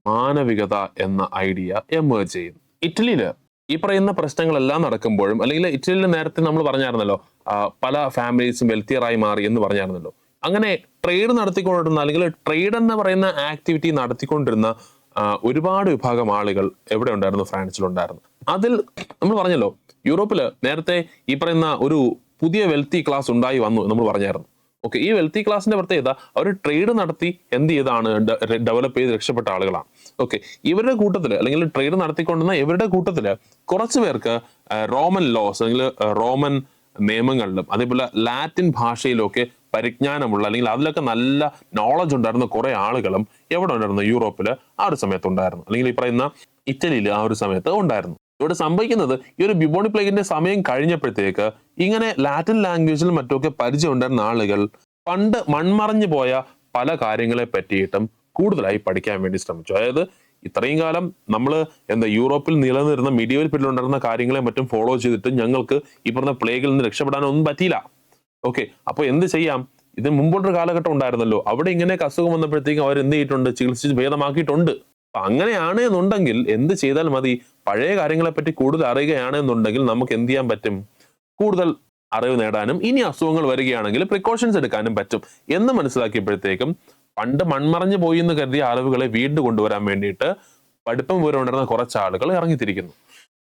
മാനവികത എന്ന ഐഡിയ എമേർജ് ചെയ്യുന്നു. ഇറ്റലിയിൽ ഈ പറയുന്ന പ്രശ്നങ്ങളെല്ലാം നടക്കുമ്പോഴും, അല്ലെങ്കിൽ ഇറ്റലിയിൽ നേരത്തെ നമ്മൾ പറഞ്ഞായിരുന്നല്ലോ, പല ഫാമിലീസും വെൽത്തിയറായി മാറി എന്ന് പറഞ്ഞായിരുന്നല്ലോ. അങ്ങനെ ട്രേഡ് നടത്തിക്കൊണ്ടിരുന്ന, അല്ലെങ്കിൽ ട്രേഡ് എന്ന് പറയുന്ന ആക്ടിവിറ്റി നടത്തിക്കൊണ്ടിരുന്ന ഒരുപാട് വിഭാഗം ആളുകൾ എവിടെ ഉണ്ടായിരുന്നു? ഫ്രാൻസിലുണ്ടായിരുന്നു. അതിൽ നമ്മൾ പറഞ്ഞല്ലോ, യൂറോപ്പില് നേരത്തെ ഈ പറയുന്ന ഒരു പുതിയ വെൽത്തി ക്ലാസ് ഉണ്ടായി വന്നു നമ്മൾ പറഞ്ഞായിരുന്നു. ഓക്കെ, ഈ വെൽത്തി ക്ലാസിന്റെ പ്രത്യേകത അവർ ട്രേഡ് നടത്തി എന്ത് ചെയ്താണ് ഡെവലപ്പ് ചെയ്ത് രക്ഷപ്പെട്ട ആളുകളാണ്. ഓക്കെ, ഇവരുടെ കൂട്ടത്തില്, അല്ലെങ്കിൽ ട്രേഡ് നടത്തിക്കൊണ്ടുവന്ന ഇവരുടെ കൂട്ടത്തില് കുറച്ചു പേർക്ക് റോമൻ ലോസ്, അല്ലെങ്കിൽ റോമൻ നിയമങ്ങളിലും അതേപോലെ ലാറ്റിൻ ഭാഷയിലും ഒക്കെ പരിജ്ഞാനമുള്ള, അല്ലെങ്കിൽ അതിലൊക്കെ നല്ല നോളജ് ഉണ്ടായിരുന്ന കുറെ ആളുകളും എവിടെ ഉണ്ടായിരുന്നു? യൂറോപ്പില് ആ ഒരു സമയത്ത് ഉണ്ടായിരുന്നു, അല്ലെങ്കിൽ ഈ പറയുന്ന ഇറ്റലിയിൽ ആ ഒരു സമയത്ത് ഉണ്ടായിരുന്നു. ഇവിടെ സംഭവിക്കുന്നത്, ഈ ഒരു ബ്യൂബോണിക് പ്ലേഗിന്റെ സമയം കഴിഞ്ഞപ്പോഴത്തേക്ക് ഇങ്ങനെ ലാറ്റിൻ ലാംഗ്വേജിൽ മറ്റൊക്കെ പരിചയം ഉണ്ടായിരുന്ന ആളുകൾ പണ്ട് മൺമറഞ്ഞു പോയ പല കാര്യങ്ങളെ പറ്റിയിട്ടും കൂടുതലായി പഠിക്കാൻ വേണ്ടി ശ്രമിച്ചു. അതായത് ഇത്രയും കാലം നമ്മൾ യൂറോപ്പിൽ നിലനിന്നിരുന്ന മിഡീവൽ പീരീഡിൽ ഉണ്ടായിരുന്ന കാര്യങ്ങളെ മറ്റും ഫോളോ ചെയ്തിട്ട് ഞങ്ങൾക്ക് ഈ പറഞ്ഞ പ്ലേഗിൽ നിന്ന് രക്ഷപ്പെടാനൊന്നും പറ്റിയില്ല. ഓക്കെ, അപ്പൊ എന്ത് ചെയ്യാം? ഇതിന് മുമ്പോട്ടൊരു കാലഘട്ടം ഉണ്ടായിരുന്നല്ലോ, അവിടെ ഇങ്ങനെയൊക്കെ അസുഖം വന്നപ്പോഴത്തേക്കും അവർ എന്ത് ചെയ്തിട്ടുണ്ട്? ചികിത്സിച്ച് ഭേദമാക്കിയിട്ടുണ്ട്. അപ്പൊ അങ്ങനെയാണ് എന്നുണ്ടെങ്കിൽ എന്ത് ചെയ്താൽ മതി? പഴയ കാര്യങ്ങളെ പറ്റി കൂടുതൽ അറിയുകയാണ് എന്നുണ്ടെങ്കിൽ നമുക്ക് എന്ത് ചെയ്യാൻ പറ്റും? കൂടുതൽ അറിവ് നേടാനും ഇനി അസുഖങ്ങൾ വരികയാണെങ്കിൽ പ്രിക്കോഷൻസ് എടുക്കാനും പറ്റും എന്ന് മനസ്സിലാക്കിയപ്പോഴത്തേക്കും പണ്ട് മൺമറഞ്ഞു പോയി എന്ന് കരുതിയ അറിവുകളെ വീണ്ടും കൊണ്ടുവരാൻ വേണ്ടിയിട്ട് പഠിപ്പം വിവരമുണ്ടായിരുന്ന കുറച്ച് ആളുകൾ ഇറങ്ങിത്തിരിക്കുന്നു.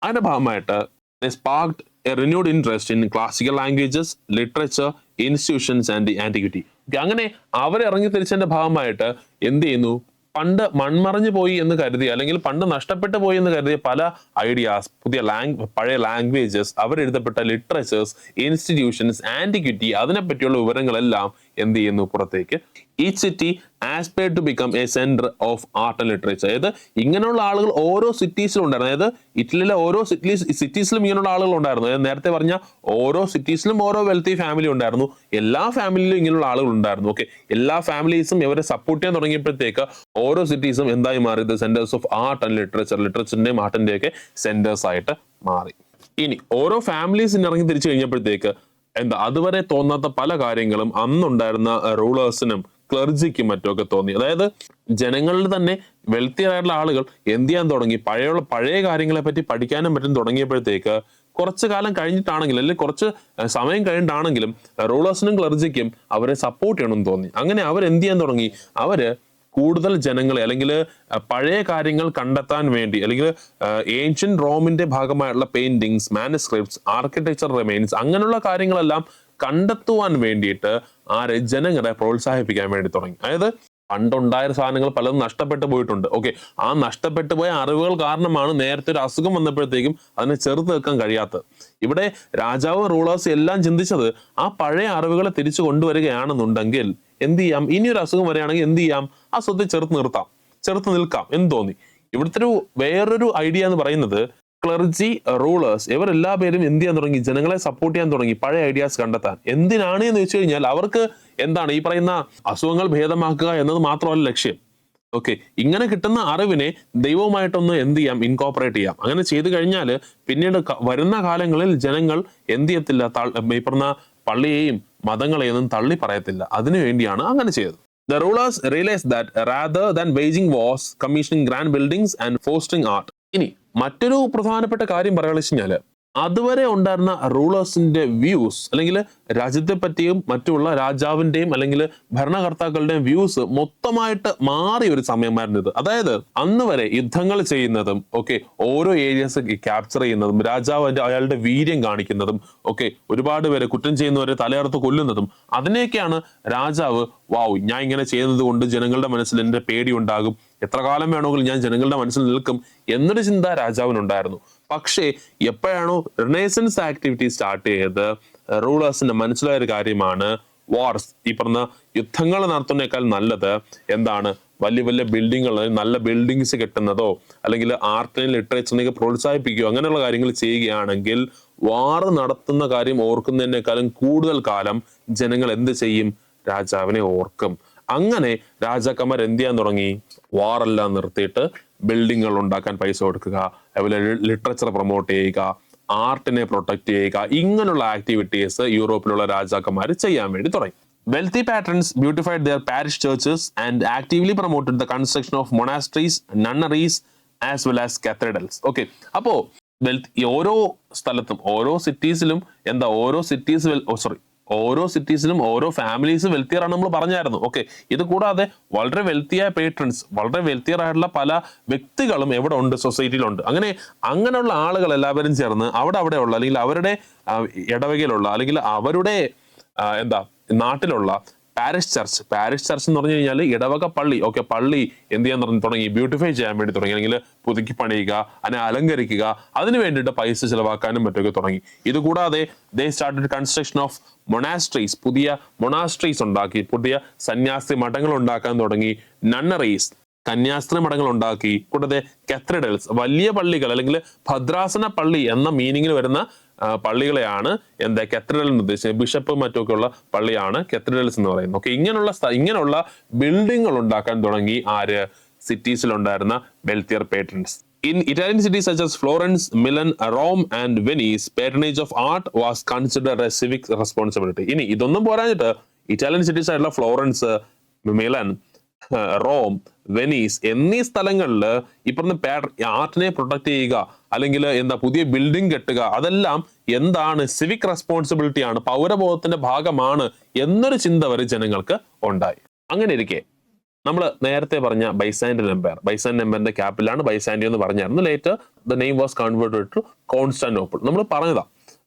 അതിന്റെ ഭാഗമായിട്ട് sparked a renewed interest in classical languages, literature, institutions and antiquity. അങ്ങനെ അവർ ഇറങ്ങിത്തിരിച്ചതിന്റെ ഭാഗമായിട്ട് എന്ത് ചെയ്യുന്നു? പണ്ട് മൺമറഞ്ഞു പോയി എന്ന് കരുതി അല്ലെങ്കിൽ പണ്ട് നഷ്ടപ്പെട്ടു പോയി എന്ന് കരുതിയ പല ഐഡിയാസ്, പഴയ ലാംഗ്വേജസ്, അവരെഴുതപ്പെട്ട ലിറ്ററേച്ചേഴ്സ്, ഇൻസ്റ്റിറ്റ്യൂഷൻസ്, ആന്റിക്വിറ്റി, അതിനെപ്പറ്റിയുള്ള വിവരങ്ങളെല്ലാം എന്ത് ചെയ്യുന്നു? പുറത്തേക്ക്. Each city aspired to become a centre of art and literature. അതായത് ഇങ്ങനെയുള്ള ആളുകൾ ഓരോ സിറ്റീസിലും ഉണ്ടായിരുന്നു. അതായത് ഇറ്റലിയിലെ ഓരോ സിറ്റീസിലും ഇങ്ങനെയുള്ള ആളുകൾ ഉണ്ടായിരുന്നു. അതായത് നേരത്തെ പറഞ്ഞ ഓരോ സിറ്റീസിലും ഓരോ വെൽത്തി ഫാമിലി ഉണ്ടായിരുന്നു. എല്ലാ ഫാമിലിയിലും ഇങ്ങനെയുള്ള ആളുകൾ ഉണ്ടായിരുന്നു. ഓക്കെ, എല്ലാ ഫാമിലീസും ഇവരെ സപ്പോർട്ട് ചെയ്യാൻ തുടങ്ങിയപ്പോഴത്തേക്ക് ഓരോ സിറ്റീസും എന്തായി മാറിയത്? Centres of art and literature, ലിറ്ററേച്ചറിന്റെയും ആർട്ടിന്റെയും ഒക്കെ സെന്റേഴ്സ് ആയിട്ട് മാറി. ഇനി ഓരോ ഫാമിലീസിന് ഇറങ്ങി തിരിച്ചു കഴിഞ്ഞപ്പോഴത്തേക്ക് അതുവരെ തോന്നാത്ത പല കാര്യങ്ങളും അന്നുണ്ടായിരുന്ന റൂളേഴ്സിനും ക്ലർജിക്കും മറ്റുമൊക്കെ തോന്നി. അതായത് ജനങ്ങളിൽ തന്നെ വെൽത്തിയറായിട്ടുള്ള ആളുകൾ എന്ത് ചെയ്യാൻ തുടങ്ങി? പഴയ കാര്യങ്ങളെ പറ്റി പഠിക്കാനും മറ്റും തുടങ്ങിയപ്പോഴത്തേക്ക് കുറച്ചു കാലം കഴിഞ്ഞിട്ടാണെങ്കിലും അല്ലെങ്കിൽ കുറച്ച് സമയം കഴിഞ്ഞിട്ടാണെങ്കിലും റൂളേഴ്സിനും ക്ലർജിക്കും അവരെ സപ്പോർട്ട് ചെയ്യണമെന്ന് തോന്നി. അങ്ങനെ അവരെന്ത് ചെയ്യാൻ തുടങ്ങി? അവര് കൂടുതൽ ജനങ്ങളെ അല്ലെങ്കിൽ പഴയ കാര്യങ്ങൾ കണ്ടെത്താൻ വേണ്ടി അല്ലെങ്കിൽ ഏൻഷ്യൻ റോമിന്റെ ഭാഗമായിട്ടുള്ള പെയിന്റിങ്സ്, മാനുസ്ക്രിപ്റ്റ്സ്, ആർക്കിടെക്ചർ റിമെയിൻസ്, അങ്ങനെയുള്ള കാര്യങ്ങളെല്ലാം കണ്ടെത്തുവാൻ വേണ്ടിയിട്ട് ജനങ്ങളെ പ്രോത്സാഹിപ്പിക്കാൻ വേണ്ടി തുടങ്ങി. അതായത് പണ്ടുണ്ടായ സാധനങ്ങൾ പലതും നഷ്ടപ്പെട്ടു പോയിട്ടുണ്ട്. ഓക്കെ, ആ നഷ്ടപ്പെട്ടു പോയ അറിവുകൾ കാരണമാണ് നേരത്തെ ഒരു അസുഖം വന്നപ്പോഴത്തേക്കും അതിനെ ചെറുത്ത് വെക്കാൻ കഴിയാത്തത്. ഇവിടെ രാജാവ്, റൂളേഴ്സ് എല്ലാം ചിന്തിച്ചത് ആ പഴയ അറിവുകളെ തിരിച്ചു കൊണ്ടുവരികയാണെന്നുണ്ടെങ്കിൽ എന്ത് ചെയ്യാം? ഇനിയൊരു അസുഖം വരികയാണെങ്കിൽ എന്ത് ചെയ്യാം? ആ സ്വത്തെ ചെറുത്ത് നിൽക്കാം എന്ന് തോന്നി. ഇവിടുത്തെ വേറൊരു ഐഡിയ എന്ന് പറയുന്നത് ക്ലർജി, റൂളേഴ്സ് ഇവരെല്ലാ പേരും എന്ത് ചെയ്യാൻ തുടങ്ങി? ജനങ്ങളെ സപ്പോർട്ട് ചെയ്യാൻ തുടങ്ങി പഴയ ഐഡിയാസ് കണ്ടെത്താൻ. എന്തിനാണ് എന്ന് വെച്ച് കഴിഞ്ഞാൽ അവർക്ക് ഈ പറയുന്ന അസുഖങ്ങൾ ഭേദമാക്കുക എന്നത് മാത്രമല്ല ലക്ഷ്യം. ഓക്കെ, ഇങ്ങനെ കിട്ടുന്ന അറിവിനെ ദൈവവുമായിട്ടൊന്ന് എന്ത് ചെയ്യാം? ഇൻകോപ്പറേറ്റ് ചെയ്യാം. അങ്ങനെ ചെയ്തു കഴിഞ്ഞാൽ പിന്നീട് വരുന്ന കാലങ്ങളിൽ ജനങ്ങൾ എന്ത് ചെയ്യത്തില്ല? ഈ പറഞ്ഞ പള്ളിയെയും മതങ്ങളെയൊന്നും തള്ളി പറയത്തില്ല. അതിനുവേണ്ടിയാണ് അങ്ങനെ ചെയ്തത്. The rulers realized that rather than waging wars, commissioning grand buildings and fostering art. ഇനി മറ്റൊരു പ്രധാനപ്പെട്ട കാര്യം പറയുക വെച്ച് കഴിഞ്ഞാല് അതുവരെ ഉണ്ടായിരുന്ന റൂളേഴ്സിന്റെ വ്യൂസ് അല്ലെങ്കിൽ രാജ്യത്തെ പറ്റിയും മറ്റുള്ള രാജാവിന്റെയും അല്ലെങ്കിൽ ഭരണകർത്താക്കളുടെയും വ്യൂസ് മൊത്തമായിട്ട് മാറിയ ഒരു സമയമായിരുന്നു ഇത്. അതായത് അന്ന് വരെ യുദ്ധങ്ങൾ ചെയ്യുന്നതും ഓരോ ഏരിയസ് ക്യാപ്ചർ ചെയ്യുന്നതും രാജാവ് അയാളുടെ വീര്യം കാണിക്കുന്നതും ഒരുപാട് പേരെ കുറ്റം ചെയ്യുന്നവരെ തലയർത്ത് കൊല്ലുന്നതും അതിനെയൊക്കെയാണ് രാജാവ് ഞാൻ ഇങ്ങനെ ചെയ്യുന്നത് കൊണ്ട് ജനങ്ങളുടെ മനസ്സിൽ എന്റെ പേടി ഉണ്ടാകും, എത്ര കാലം വേണമെങ്കിലും ഞാൻ ജനങ്ങളുടെ മനസ്സിൽ നിൽക്കും എന്നൊരു ചിന്ത രാജാവിനുണ്ടായിരുന്നു. പക്ഷേ എപ്പോഴാണോ റിനൈസൻസ് ആക്ടിവിറ്റി സ്റ്റാർട്ട് ചെയ്ത് റൂളേഴ്സിന് മനസ്സിലായ ഒരു കാര്യമാണ് വാർസ്, ഈ പറഞ്ഞ യുദ്ധങ്ങൾ നടത്തുന്നേക്കാൾ നല്ലത് വലിയ വലിയ ബിൽഡിങ്ങുകൾ, നല്ല ബിൽഡിങ്സ് കെട്ടുന്നതോ അല്ലെങ്കിൽ ആർട്ടിനെയും ലിറ്ററേച്ചറിനെയൊക്കെ പ്രോത്സാഹിപ്പിക്കുകയോ അങ്ങനെയുള്ള കാര്യങ്ങൾ ചെയ്യുകയാണെങ്കിൽ വാർ നടത്തുന്ന കാര്യം ഓർക്കുന്നതിനേക്കാളും കൂടുതൽ കാലം ജനങ്ങൾ എന്ത് ചെയ്യും? രാജാവിനെ ഓർക്കും. അങ്ങനെ രാജാക്കന്മാർ എന്ത് ചെയ്യാൻ തുടങ്ങി? വാറെല്ലാം നിർത്തിയിട്ട് ബിൽഡിങ്ങുകൾ ഉണ്ടാക്കാൻ പൈസ കൊടുക്കുക, അതുപോലെ ലിറ്ററേച്ചർ പ്രൊമോട്ട് ചെയ്യുക, ആർട്ടിനെ പ്രൊട്ടക്ട് ചെയ്യുക, ഇങ്ങനെയുള്ള ആക്ടിവിറ്റീസ് യൂറോപ്പിലുള്ള രാജാക്കന്മാർ ചെയ്യാൻ വേണ്ടി തുടങ്ങി. Wealthy patrons beautified their parish churches and actively promoted the construction of monasteries, nunneries as well as cathedrals. അപ്പോ ഓരോ സ്ഥലത്തും ഓരോ സിറ്റീസിലും ഓരോ ഫാമിലീസും വെൽത്തിയർ ആണ് നമ്മൾ പറഞ്ഞായിരുന്നു. ഇത് കൂടാതെ വളരെ വെൽത്തിയായ പേട്രൺസ്, വളരെ വെൽത്തിയർ ആയിട്ടുള്ള പല വ്യക്തികളും എവിടെ ഉണ്ട്? സൊസൈറ്റിയിലുണ്ട്. അങ്ങനെയുള്ള ആളുകൾ എല്ലാവരും ചേർന്ന് അവിടെയുള്ള അല്ലെങ്കിൽ അവരുടെ ഇടവകയിലുള്ള അല്ലെങ്കിൽ അവരുടെ നാട്ടിലുള്ള പാരിഷ് ചർച്ച് എന്ന് പറഞ്ഞു കഴിഞ്ഞാൽ ഇടവക പള്ളി. പള്ളി എന്ത് ചെയ്യാൻ തുടങ്ങി? ബ്യൂട്ടിഫൈ ചെയ്യാൻ വേണ്ടി തുടങ്ങി, അല്ലെങ്കിൽ പുതുക്കി പണിയുക, അതിനെ അലങ്കരിക്കുക, അതിന് വേണ്ടിയിട്ട് പൈസ ചെലവാക്കാനും മറ്റൊക്കെ തുടങ്ങി. ഇത് കൂടാതെ ദേ സ്റ്റാർട്ടഡ് കൺസ്ട്രക്ഷൻ ഓഫ് മൊണാസ്ട്രീസ്, പുതിയ മൊണാസ്ട്രീസ് ഉണ്ടാക്കി, പുതിയ സന്യാസി മഠങ്ങൾ ഉണ്ടാക്കാൻ തുടങ്ങി. നണ്ണറീസ്, കന്യാസ്ത്രീ മഠങ്ങൾ ഉണ്ടാക്കി. കൂടാതെ കത്തീഡ്രൽസ്, വലിയ പള്ളികൾ അല്ലെങ്കിൽ ഭദ്രാസന പള്ളി എന്ന മീനിങ്ങിൽ വരുന്ന പള്ളികളെയാണ് എന്താ കത്തീഡ്രൽ എന്ന് ഉദ്ദേശിച്ചത്. ബിഷപ്പ് മറ്റൊക്കെ ഉള്ള പള്ളിയാണ് കത്തീഡ്രൽസ് എന്ന് പറയുന്നത്. ഓക്കെ, ഇങ്ങനെയുള്ള ബിൽഡിങ്ങുകൾ ഉണ്ടാക്കാൻ തുടങ്ങി ആര്? സിറ്റീസിലുണ്ടായിരുന്ന wealthier patrons. In Italian cities such as Florence, Milan, Rome and Venice, patronage of art was considered a civic responsibility. ഇനി ഇതൊന്നും പോരാഞ്ഞിട്ട് ഇറ്റാലിയൻ സിറ്റീസ് ആയിട്ടുള്ള ഫ്ലോറൻസ്, മിലൻ, റോം, വെനീസ് എന്നീ സ്ഥലങ്ങളിൽ ഈ പറഞ്ഞ ആർട്ടിനെ പ്രൊട്ടക്ട് ചെയ്യുക അല്ലെങ്കിൽ പുതിയ ബിൽഡിംഗ് കെട്ടുക, അതെല്ലാം എന്താണ്? സിവിക് റെസ്പോൺസിബിലിറ്റി ആണ്, പൗരബോധത്തിന്റെ ഭാഗമാണ് എന്നൊരു ചിന്ത വരെ ജനങ്ങൾക്ക് ഉണ്ടായി. അങ്ങനെ ഇരിക്കെ നമ്മൾ നേരത്തെ പറഞ്ഞ ബൈസാന്റിയൻ എംപയറിന്റെ ക്യാപിറ്റലാണ് ബൈസാന്റിയം എന്ന് പറഞ്ഞായിരുന്നു. Later the name was converted to Constantinople. നമ്മൾ പറഞ്ഞതാ.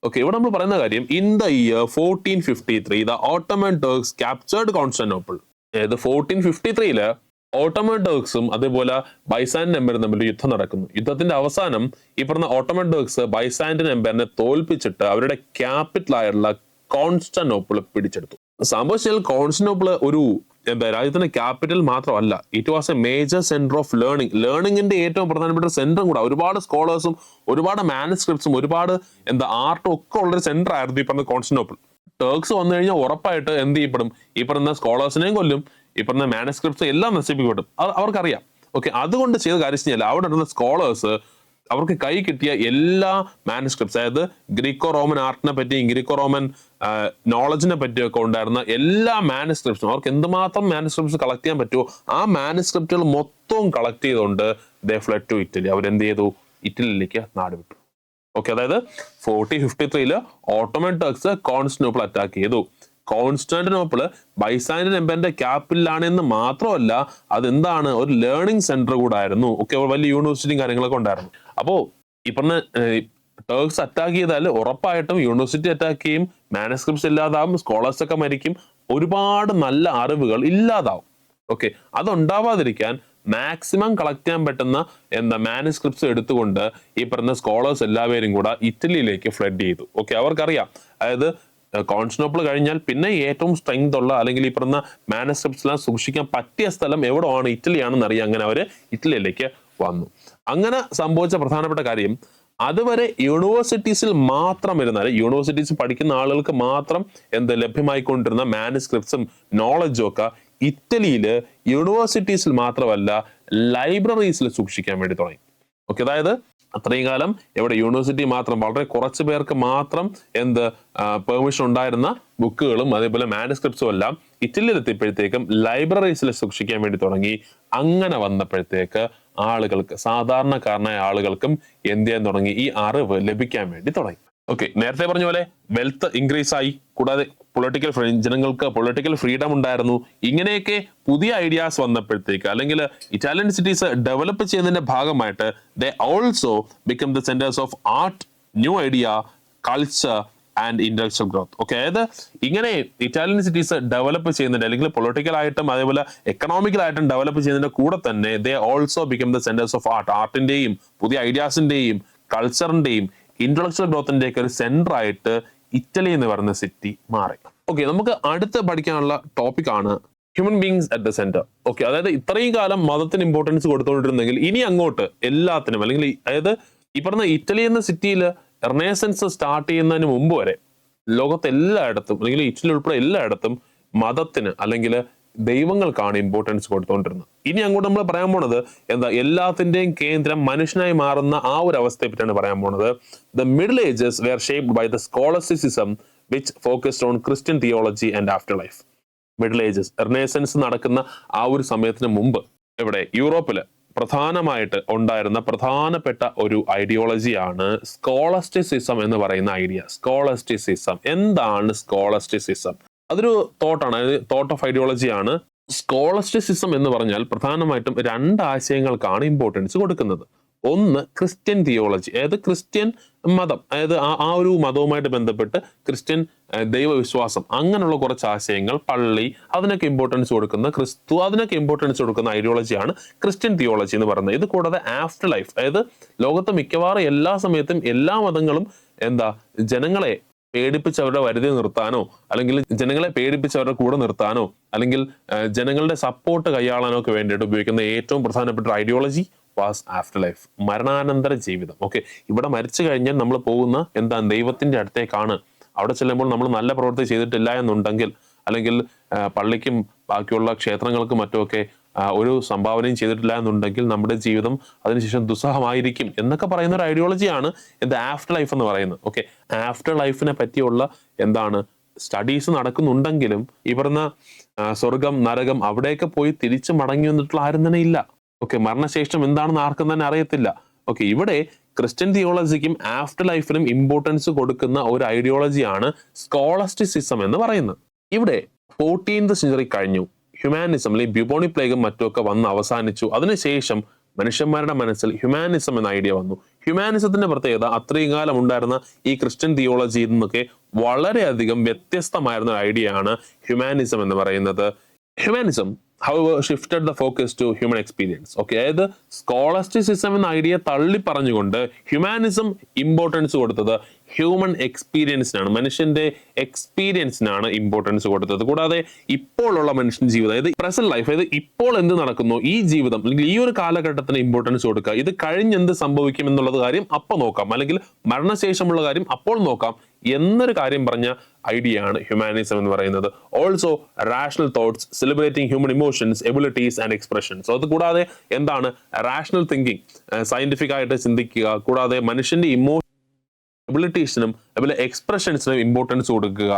ഓക്കെ, ഇവിടെ നമ്മൾ പറയുന്ന കാര്യം, in the year 1453 the Ottoman Turks captured Constantinople. അതായത് 1453 ഓട്ടോമൻ ടർക്സും അതേപോലെ ബൈസാന്റിയൻ എംപയറും തമ്മിൽ യുദ്ധം നടക്കുന്നു. യുദ്ധത്തിന്റെ അവസാനം ഈ പറഞ്ഞ ഓട്ടോമൻ ടർക്സ് ബൈസാന്റിയൻ എംപയറിനെ തോൽപ്പിച്ചിട്ട് അവരുടെ ക്യാപിറ്റൽ ആയിട്ടുള്ള കോൺസ്റ്റാന്റിനോപ്പിൾ പിടിച്ചെടുത്തു. സംഭവിച്ചാൽ കോൺസ്റ്റാന്റിനോപ്പിൾ ഒരു രാജ്യത്തിന്റെ ക്യാപിറ്റൽ മാത്രമല്ല, it was A major centre of ലേണിംഗിന്റെ ഏറ്റവും പ്രധാനപ്പെട്ട സെന്ററും കൂടെ. ഒരുപാട് സ്കോളേഴ്സും ഒരുപാട് മാനുസ്ക്രിപ്റ്റ്സും ഒരുപാട് ആർട്ടും ഒക്കെ ഉള്ളൊരു സെന്റർ ആയിരുന്നു ഈ പറഞ്ഞ കോൺസ്റ്റാന്റിനോപ്പിൾ. ടർക്സ് വന്നു കഴിഞ്ഞാൽ ഉറപ്പായിട്ട് എന്ത് ചെയ്യപ്പെടും? ഈ പറഞ്ഞ സ്കോളേഴ്സിനെയും കൊല്ലും, ഈ പറഞ്ഞ മാനുസ്ക്രിപ്റ്റ്സും എല്ലാം നശിപ്പിക്കപ്പെടും. അവർക്കറിയാം. ഓക്കെ, അതുകൊണ്ട് ചെയ്ത കാര്യം വെച്ചാൽ അവിടെ ഇരുന്ന സ്കോളേഴ്സ് അവർക്ക് കൈ കിട്ടിയ എല്ലാ മാനുസ്ക്രിപ്റ്റ്സ്, അതായത് ഗ്രീക്കോ റോമൻ ആർട്ടിനെ പറ്റിയും ഗ്രീക്കോ റോമൻ നോളജിനെ പറ്റിയൊക്കെ ഉണ്ടായിരുന്ന എല്ലാ മാനുസ്ക്രിപ്റ്റ്സും, അവർക്ക് എന്തുമാത്രം മാനുസ്ക്രിപ്റ്റ്സ് കളക്ട് ചെയ്യാൻ പറ്റുമോ ആ മാനുസ്ക്രിപ്റ്റുകൾ മൊത്തവും കളക്ട് ചെയ്തുകൊണ്ട് ദേ ഫ്ലഡ് ടു ഇറ്റലി. അവരെന്ത് ചെയ്തു? ഇറ്റലിയിലേക്ക് നാടുവിട്ടു. ഓക്കെ, അതായത് 1453 ഓട്ടോമൻ ടർക്സ് കോൺസ്റ്റാന്റിനോപ്പിൾ അറ്റാക്ക് ചെയ്തു. കോൺസ്റ്റാന്റിനോപ്പിൾ ബൈസാന്റിയൻ എംപയറിന്റെ ക്യാപിറ്റലാണെന്ന് മാത്രമല്ല, അതെന്താണ്? ഒരു ലേണിംഗ് സെന്റർ കൂടെ ആയിരുന്നു. ഓക്കെ, വലിയ യൂണിവേഴ്സിറ്റിയും കാര്യങ്ങളൊക്കെ ഉണ്ടായിരുന്നു. അപ്പോ ഈ പറഞ്ഞ ടർക്സ് അറ്റാക്ക് ചെയ്താൽ ഉറപ്പായിട്ടും യൂണിവേഴ്സിറ്റി അറ്റാക്ക് ചെയ്യും, മാനുസ്ക്രിപ്റ്റ്സ് ഇല്ലാതാവും, സ്കോളേഴ്സ് ഒക്കെ മരിക്കും, ഒരുപാട് നല്ല അറിവുകൾ ഇല്ലാതാവും. ഓക്കെ, അതുണ്ടാവാതിരിക്കാൻ മാക്സിമം കളക്ട് ചെയ്യാൻ പറ്റുന്ന മാനുസ്ക്രിപ്റ്റ്സ് എടുത്തുകൊണ്ട് ഈ പറഞ്ഞ സ്കോളേഴ്സ് എല്ലാവരും കൂടെ ഇറ്റലിയിലേക്ക് ഫ്ലഡ് ചെയ്തു. ഓക്കെ, അവർക്കറിയാം, അതായത് കോൺസ്റ്റാന്റിനോപ്പിൾ കഴിഞ്ഞാൽ പിന്നെ ഏറ്റവും സ്ട്രെങ്ത് ഉള്ള അല്ലെങ്കിൽ ഈ പറഞ്ഞ മാനുസ്ക്രിപ്റ്റ്സ് എല്ലാം സൂക്ഷിക്കാൻ പറ്റിയ സ്ഥലം എവിടെയാണ്? ഇറ്റലിയാണെന്ന് അറിയാം. അങ്ങനെ അവര് ഇറ്റലിയിലേക്ക് വന്നു. അങ്ങനെ സംഭവിച്ച പ്രധാനപ്പെട്ട കാര്യം, അതുവരെ യൂണിവേഴ്സിറ്റീസിൽ മാത്രം യൂണിവേഴ്സിറ്റീസിൽ പഠിക്കുന്ന ആളുകൾക്ക് മാത്രം ലഭ്യമായിക്കൊണ്ടിരുന്ന മാനുസ്ക്രിപ്റ്റ്സും നോളജും ഒക്കെ ഇറ്റലിയില് യൂണിവേഴ്സിറ്റീസിൽ മാത്രമല്ല ലൈബ്രറീസിൽ സൂക്ഷിക്കാൻ വേണ്ടി തുടങ്ങി. ഓക്കെ, അതായത് അത്രയും കാലം എവിടെ യൂണിവേഴ്സിറ്റി മാത്രം വളരെ കുറച്ച് പേർക്ക് മാത്രം പെർമിഷൻ ഉണ്ടായിരുന്ന ബുക്കുകളും അതേപോലെ മാനുസ്ക്രിപ്റ്റ്സും എല്ലാം ഇറ്റലിയിൽ എത്തിയപ്പോഴത്തേക്കും ലൈബ്രറീസിൽ സൂക്ഷിക്കാൻ വേണ്ടി തുടങ്ങി. അങ്ങനെ വന്നപ്പോഴത്തേക്ക് ആളുകൾക്ക്, സാധാരണക്കാരനായ ആളുകൾക്കും എന്ത് ചെയ്യാൻ തുടങ്ങി? ഈ അറിവ് ലഭിക്കാൻ വേണ്ടി തുടങ്ങി. ഓക്കെ, നേരത്തെ പറഞ്ഞ പോലെ വെൽത്ത് ഇൻക്രീസ് ആയി, കൂടാതെ ജനങ്ങൾക്ക് പൊളിറ്റിക്കൽ ഫ്രീഡം ഉണ്ടായിരുന്നു. ഇങ്ങനെയൊക്കെ പുതിയ ഐഡിയാസ് വന്നപ്പോഴത്തേക്ക് അല്ലെങ്കിൽ ഇറ്റാലിയൻ സിറ്റീസ് ഡെവലപ്പ് ചെയ്യുന്നതിന്റെ ഭാഗമായിട്ട് ദേ also become the centres of art, new idea, culture and intellectual growth. Okay, അതായത് ഇങ്ങനെ ഇറ്റാലിയൻ സിറ്റീസ് ഡെവലപ്പ് ചെയ്യുന്നതിന്റെ അല്ലെങ്കിൽ പൊളിറ്റിക്കലായിട്ടും അതേപോലെ എക്കണോമിക്കലായിട്ടും ഡെവലപ്പ് ചെയ്യുന്നതിന്റെ കൂടെ തന്നെ they also become the centres of art. ആർട്ടിന്റെയും പുതിയ ഐഡിയാസിന്റെയും കൾച്ചറിന്റെയും ഇന്റലക്ച്വൽ ഗ്രോത്തിന്റെ ഒക്കെ ഒരു സെന്റർ ആയിട്ട് ഇറ്റലി എന്ന് പറയുന്ന സിറ്റി മാറി. ഓക്കെ, നമുക്ക് അടുത്ത് പഠിക്കാനുള്ള ടോപ്പിക് ആണ് human beings at the centre. Okay, അതായത് ഇത്രയും കാലം മതത്തിന് ഇമ്പോർട്ടൻസ് കൊടുത്തുകൊണ്ടിരുന്നെങ്കിൽ ഇനി അങ്ങോട്ട് എല്ലാത്തിനും, അല്ലെങ്കിൽ അതായത് ഈ പറഞ്ഞ ഇറ്റലി എന്ന സിറ്റിയിൽ റെനേസൻസ് സ്റ്റാർട്ട് ചെയ്യുന്നതിന് മുമ്പ് വരെ ലോകത്ത് എല്ലായിടത്തും അല്ലെങ്കിൽ ഇറ്റലി ഉൾപ്പെടെ എല്ലായിടത്തും മതത്തിന് അല്ലെങ്കിൽ ദൈവങ്ങൾക്കാണ് ഇമ്പോർട്ടൻസ് കൊടുത്തുകൊണ്ടിരുന്നത്. ഇനി അങ്ങോട്ട് നമ്മൾ പറയാൻ പോണത് എല്ലാത്തിന്റെയും കേന്ദ്രം മനുഷ്യനായി മാറുന്ന ആ ഒരു അവസ്ഥയെ പറ്റിയാണ് പറയാൻ പോണത്. The middle ages were shaped by the scholasticism which focused on Christian theology and afterlife. Middle ages, renaissance നടക്കുന്ന ആ ഒരു സമയത്തിന് മുമ്പ് ഇവിടെ യൂറോപ്പില് പ്രധാനമായിട്ട് ഉണ്ടായിരുന്ന പ്രധാനപ്പെട്ട ഒരു ഐഡിയോളജിയാണ് സ്കോളസ്റ്റിസിസം എന്ന് പറയുന്ന ഐഡിയ. സ്കോളസ്റ്റിസിസം എന്താണ്? സ്കോളസ്റ്റിസിസം അതൊരു തോട്ടാണ്, അതായത് തോട്ട് ഓഫ് ഐഡിയോളജിയാണ്. സ്കോളസ്റ്റിസിസം എന്ന് പറഞ്ഞാൽ പ്രധാനമായിട്ടും രണ്ട് ആശയങ്ങൾക്കാണ് ഇമ്പോർട്ടൻസ് കൊടുക്കുന്നത്. ഒന്ന് ക്രിസ്ത്യൻ തിയോളജി, അതായത് ക്രിസ്ത്യൻ മതം, അതായത് ആ ഒരു മതവുമായിട്ട് ബന്ധപ്പെട്ട് ക്രിസ്ത്യൻ ദൈവവിശ്വാസം, അങ്ങനെയുള്ള കുറച്ച് ആശയങ്ങൾ, പള്ളി, അതിനൊക്കെ ഇമ്പോർട്ടൻസ് കൊടുക്കുന്ന, ക്രിസ്തു അതിനൊക്കെ ഇമ്പോർട്ടൻസ് കൊടുക്കുന്ന ഐഡിയോളജിയാണ് ക്രിസ്ത്യൻ തിയോളജി എന്ന് പറയുന്നത്. ഇത് കൂടാതെ ആഫ്റ്റർ ലൈഫ്, അതായത് ലോകത്ത് മിക്കവാറും എല്ലാ സമയത്തും എല്ലാ മതങ്ങളും ജനങ്ങളെ പേടിപ്പിച്ച് അവരുടെ വരുതി നിർത്താനോ അല്ലെങ്കിൽ ജനങ്ങളെ പേടിപ്പിച്ച് അവരുടെ കൂടെ നിർത്താനോ അല്ലെങ്കിൽ ജനങ്ങളുടെ സപ്പോർട്ട് കൈയാളാനോ ഒക്കെ വേണ്ടിയിട്ട് ഉപയോഗിക്കുന്ന ഏറ്റവും പ്രധാനപ്പെട്ട ഐഡിയോളജി വാസ് ആഫ്റ്റർ ലൈഫ്, മരണാനന്തര ജീവിതം. ഓക്കെ, ഇവിടെ മരിച്ചു കഴിഞ്ഞാൽ നമ്മൾ പോകുന്ന ദൈവത്തിന്റെ അടുത്തേക്കാണ്. അവിടെ ചെല്ലുമ്പോൾ നമ്മൾ നല്ല പ്രവൃത്തി ചെയ്തിട്ടില്ല എന്നുണ്ടെങ്കിൽ, അല്ലെങ്കിൽ പള്ളിക്കും ബാക്കിയുള്ള ക്ഷേത്രങ്ങൾക്കും മറ്റുമൊക്കെ ഒരു സംഭാവനയും ചെയ്തിട്ടില്ല എന്നുണ്ടെങ്കിൽ നമ്മുടെ ജീവിതം അതിനുശേഷം ദുസ്സഹമായിരിക്കും എന്നൊക്കെ പറയുന്ന ഒരു ഐഡിയോളജിയാണ് ആഫ്റ്റർ ലൈഫ് എന്ന് പറയുന്നത്. ഓക്കെ, ആഫ്റ്റർ ലൈഫിനെ പറ്റിയുള്ള സ്റ്റഡീസ് നടക്കുന്നുണ്ടെങ്കിലും ഈ പറഞ്ഞ സ്വർഗം നരകം അവിടെയൊക്കെ പോയി തിരിച്ചു മടങ്ങി വന്നിട്ടുള്ള ആരും തന്നെ ഇല്ല. ഓക്കെ, മരണശേഷം എന്താണെന്ന് ആർക്കും തന്നെ അറിയത്തില്ല. ഓക്കെ, ഇവിടെ ക്രിസ്ത്യൻ തിയോളജിക്കും ആഫ്റ്റർ ലൈഫിനും ഇമ്പോർട്ടൻസ് കൊടുക്കുന്ന ഒരു ഐഡിയോളജിയാണ് സ്കോളസ്റ്റിസിസം എന്ന് പറയുന്നത്. ഇവിടെ 14th സെഞ്ചുറി കഴിഞ്ഞു, ഹ്യൂമാനിസം അല്ലെങ്കിൽ ബ്യൂബോണിക് പ്ലേഗും മറ്റുമൊക്കെ വന്ന് അവസാനിച്ചു. അതിനുശേഷം മനുഷ്യന്മാരുടെ മനസ്സിൽ ഹ്യൂമാനിസം എന്ന ഐഡിയ വന്നു. ഹ്യൂമാനിസത്തിന്റെ പ്രത്യേകത അത്രയും കാലം ഉണ്ടായിരുന്ന ഈ ക്രിസ്ത്യൻ തിയോളജിയിൽ നിന്നൊക്കെ വളരെയധികം വ്യത്യസ്തമായിരുന്ന ഒരു ഐഡിയ ആണ് ഹ്യൂമാനിസം എന്ന് പറയുന്നത്. Humanism however shifted the focus to human experience. Okay, അതായത് സ്കോളസ്റ്റിസിസം എന്ന ഐഡിയ തള്ളി പറഞ്ഞുകൊണ്ട് ഹ്യൂമാനിസം ഇമ്പോർട്ടൻസ് കൊടുത്തത് ഹ്യൂമൻ എക്സ്പീരിയൻസിനാണ്, മനുഷ്യന്റെ എക്സ്പീരിയൻസിനാണ് ഇമ്പോർട്ടൻസ് കൊടുത്തത്. കൂടാതെ ഇപ്പോഴുള്ള മനുഷ്യന്റെ ജീവിതം, അതായത് പ്രസന്റ് ലൈഫ്, അതായത് ഇപ്പോൾ എന്ത് നടക്കുന്നു ഈ ജീവിതം അല്ലെങ്കിൽ ഈ ഒരു കാലഘട്ടത്തിന് ഇമ്പോർട്ടൻസ് കൊടുക്കുക. ഇത് കഴിഞ്ഞെന്ത് സംഭവിക്കും എന്നുള്ളത് കാര്യം അപ്പോൾ നോക്കാം, അല്ലെങ്കിൽ മരണശേഷമുള്ള കാര്യം അപ്പോൾ നോക്കാം എന്നൊരു കാര്യം പറഞ്ഞ ഐഡിയ ആണ് ഹ്യൂമാനിസം എന്ന് പറയുന്നത്. Also rational thoughts celebrating human emotions, abilities and expressions. അത് കൂടാതെ റാഷണൽ തിങ്കിങ്, സയന്റിഫിക് ആയിട്ട് ചിന്തിക്കുക, കൂടാതെ മനുഷ്യന്റെ എബിലിറ്റീസിനും അതുപോലെ എക്സ്പ്രഷൻസിനും ഇമ്പോർട്ടൻസ് കൊടുക്കുക.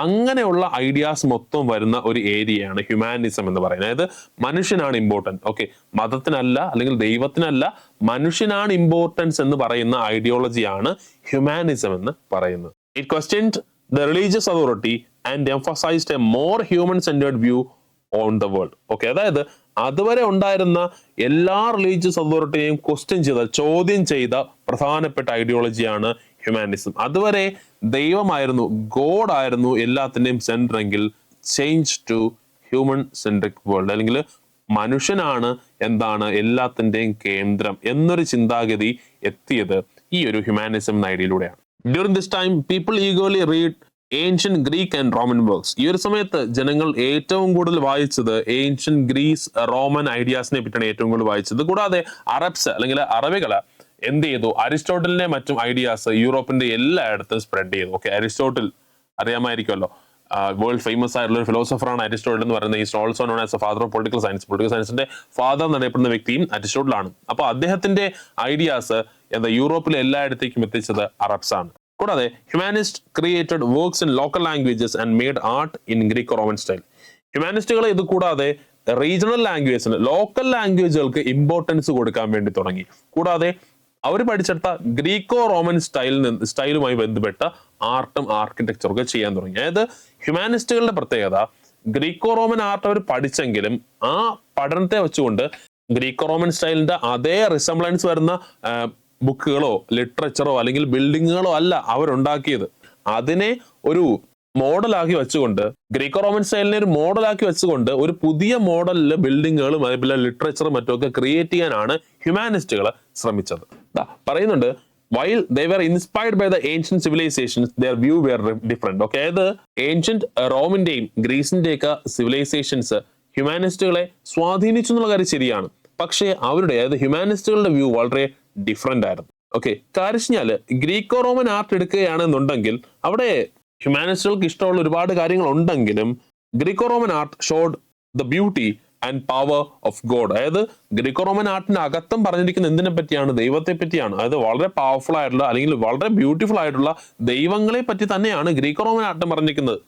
അങ്ങനെയുള്ള ഐഡിയാസ് മൊത്തം വരുന്ന ഒരു ഏരിയയാണ് ഹ്യൂമാനിസം എന്ന് പറയുന്നത്. അതായത് മനുഷ്യനാണ് ഇമ്പോർട്ടൻറ്റ്. ഓക്കെ, മതത്തിനല്ല അല്ലെങ്കിൽ ദൈവത്തിനല്ല, മനുഷ്യനാണ് ഇമ്പോർട്ടൻസ് എന്ന് പറയുന്ന ഐഡിയോളജിയാണ് ഹ്യൂമാനിസം എന്ന് പറയുന്നത്. It questioned the religious authority and emphasized a more human-centered view on the world. Okay, അതായത് അതുവരെ ഉണ്ടായിരുന്ന എല്ലാ റിലീജിയസ് അതോറിറ്റിയെയും ചോദ്യം ചെയ്ത പ്രധാനപ്പെട്ട ഐഡിയോളജിയാണ് ഹ്യൂമാനിസം. അതുവരെ ദൈവമായിരുന്നു, ഗോഡ് ആയിരുന്നു എല്ലാത്തിൻ്റെയും സെന്റർ എങ്കിൽ change to human centric world, അല്ലെങ്കിൽ മനുഷ്യനാണ് എല്ലാത്തിൻ്റെയും കേന്ദ്രം എന്നൊരു ചിന്താഗതി എത്തിയത് ഈ ഒരു ഹ്യൂമാനിസം എന്ന ഐഡിയയിലൂടെയാണ്. During this time, people eagerly read ancient Greek and Roman works. ഈ ഒരു സമയത്ത് ജനങ്ങൾ ഏറ്റവും കൂടുതൽ വായിച്ചത് ഏൻഷ്യന്റ് ഗ്രീസ്, റോമൻ ഐഡിയാസിനെ പറ്റിയാണ് ഏറ്റവും കൂടുതൽ വായിച്ചത്. കൂടാതെ അറബ്സ് അല്ലെങ്കിൽ അറബികള് എന്ത് ചെയ്തു, അരിസ്റ്റോട്ടലിന്റെ മറ്റും ഐഡിയാസ് യൂറോപ്പിന്റെ എല്ലായിടത്തും സ്പ്രെഡ് ചെയ്തു. ഓക്കെ, അരിസ്റ്റോട്ടിൽ അറിയാമായിരിക്കുമല്ലോ, വേൾഡ് ഫേമസ് ആയിട്ടുള്ള ഒരു ഫിലോസഫറാണ് അരിസ്റ്റോട്ടിൽ എന്ന് പറയുന്നത്. Is also known as A father of political science. Political സയൻസിന്റെ ഫാദർ എന്നറിയപ്പെടുന്ന വ്യക്തിയും അരിസ്റ്റോട്ടിലാണ്. അപ്പൊ അദ്ദേഹത്തിന്റെ ഐഡിയാസ് യൂറോപ്പിലെ എല്ലായിടത്തേക്കും എത്തിച്ചത് അറബ്സ് ആണ്. കൂടാതെ humanist created works in local languages and made art in Greco Roman style. ഹ്യൂമാനിസ്റ്റുകൾ ഇത് കൂടാതെ റീജിയണൽ ലാംഗ്വേജിന്, ലോക്കൽ ലാംഗ്വേജുകൾക്ക് ഇമ്പോർട്ടൻസ് കൊടുക്കാൻ വേണ്ടി തുടങ്ങി. കൂടാതെ അവർ പഠിച്ചെടുത്ത ഗ്രീക്കോ റോമൻ സ്റ്റൈലുമായി ബന്ധപ്പെട്ട ആർട്ടും ആർക്കിടെക്ചറും ഒക്കെ ചെയ്യാൻ തുടങ്ങി. അതായത് ഹ്യൂമാനിസ്റ്റുകളുടെ പ്രത്യേകത, ഗ്രീക്കോ റോമൻ ആർട്ട് അവർ പഠിച്ചെങ്കിലും ആ പഠനത്തെ വെച്ചുകൊണ്ട് ഗ്രീക്കോ റോമൻ സ്റ്റൈലിന്റെ അതേ റിസംബ്ലൻസ് വരുന്ന ബുക്കുകളോ ലിറ്ററേച്ചറോ അല്ലെങ്കിൽ ബിൽഡിങ്ങുകളോ അല്ല അവരുണ്ടാക്കിയത്. അതിനെ ഒരു മോഡലാക്കി വെച്ചുകൊണ്ട്, ഗ്രീക്കോ റോമൻ സ്റ്റൈലിനെ ഒരു മോഡലാക്കി വെച്ചുകൊണ്ട് ഒരു പുതിയ മോഡലില് ബിൽഡിങ്ങുകളും അതേപോലെ ലിറ്ററേച്ചറും മറ്റുമൊക്കെ ക്രിയേറ്റ് ചെയ്യാനാണ് ഹ്യൂമാനിസ്റ്റുകൾ ശ്രമിച്ചത്. പറയുന്നുണ്ട്, while they were inspired by the ancient civilizations, their view were different. Okay, അതായത് ഏൻഷ്യന്റ് റോമിന്റെയും ഗ്രീസിന്റെയൊക്കെ സിവിലൈസേഷൻസ് ഹ്യൂമാനിസ്റ്റുകളെ സ്വാധീനിച്ചു എന്നുള്ള കാര്യം ശരിയാണ്. പക്ഷേ അവരുടെ, അതായത് ഹ്യൂമാനിസ്റ്റുകളുടെ വ്യൂ വളരെ ഡിഫറെന്റ് ആയിരുന്നു. ഓക്കെ, കാര്യം ഗ്രീക്കോ റോമൻ ആർട്ട് എടുക്കുകയാണെന്നുണ്ടെങ്കിൽ അവിടെ ഹ്യൂമാനിസ്റ്റുകൾക്ക് ഇഷ്ടമുള്ള ഒരുപാട് കാര്യങ്ങൾ ഉണ്ടെങ്കിലും Greco Roman art showed the beauty and power of god. അതായത് ഗ്രീക്കോ റോമൻ ആർട്ടിന്റെ അകത്തും പറഞ്ഞിരിക്കുന്ന എന്തിനെ പറ്റിയാണ്, ദൈവത്തെ പറ്റിയാണ്. അതായത് വളരെ പവർഫുൾ ആയിട്ടുള്ള അല്ലെങ്കിൽ വളരെ ബ്യൂട്ടിഫുൾ ആയിട്ടുള്ള ദൈവങ്ങളെ പറ്റി തന്നെയാണ് ഗ്രീക്കോ റോമൻ ആർട്ടും പറഞ്ഞിരിക്കുന്നത്.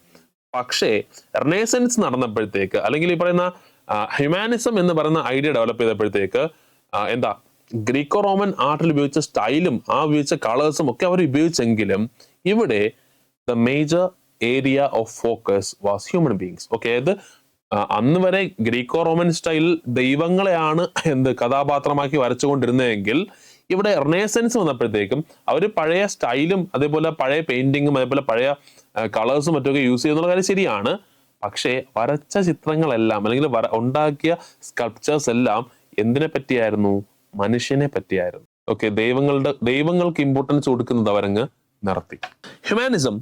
പക്ഷേ റെനേസൻസ് നടന്നപ്പോഴത്തേക്ക്, അല്ലെങ്കിൽ ഈ പറയുന്ന ഹ്യൂമാനിസം എന്ന് പറയുന്ന ഐഡിയ ഡെവലപ്പ് ചെയ്തപ്പോഴത്തേക്ക് ഗ്രീക്കോ റോമൻ ആർട്ടിൽ ഉപയോഗിച്ച സ്റ്റൈലും ആ ഉപയോഗിച്ച കളേഴ്സും ഒക്കെ അവർ ഉപയോഗിച്ചെങ്കിലും ഇവിടെ the major area of focus was human beings. Okay, അതായത് അന്ന് വരെ ഗ്രീക്കോ റോമൻ സ്റ്റൈൽ ദൈവങ്ങളെയാണ് കഥാപാത്രമാക്കി വരച്ചുകൊണ്ടിരുന്നതെങ്കിൽ ഇവിടെ റെനേസൻസ് വന്നപ്പോഴത്തേക്കും അവർ പഴയ സ്റ്റൈലും അതേപോലെ പഴയ പെയിന്റിങ്ങും അതേപോലെ പഴയ കളേഴ്സും മറ്റൊക്കെ യൂസ് ചെയ്യുന്നുള്ള കാര്യം ശരിയാണ്. പക്ഷേ വരച്ച ചിത്രങ്ങളെല്ലാം അല്ലെങ്കിൽ ഉണ്ടാക്കിയ സ്കൾപ്ചേഴ്സ് എല്ലാം എന്തിനെ പറ്റിയായിരുന്നു, മനുഷ്യനെ പറ്റിയായിരുന്നു. ഓക്കെ, ദൈവങ്ങൾക്ക് ഇമ്പോർട്ടൻസ് കൊടുക്കുന്നത് അവരങ്ങ് നിർത്തി. Humanism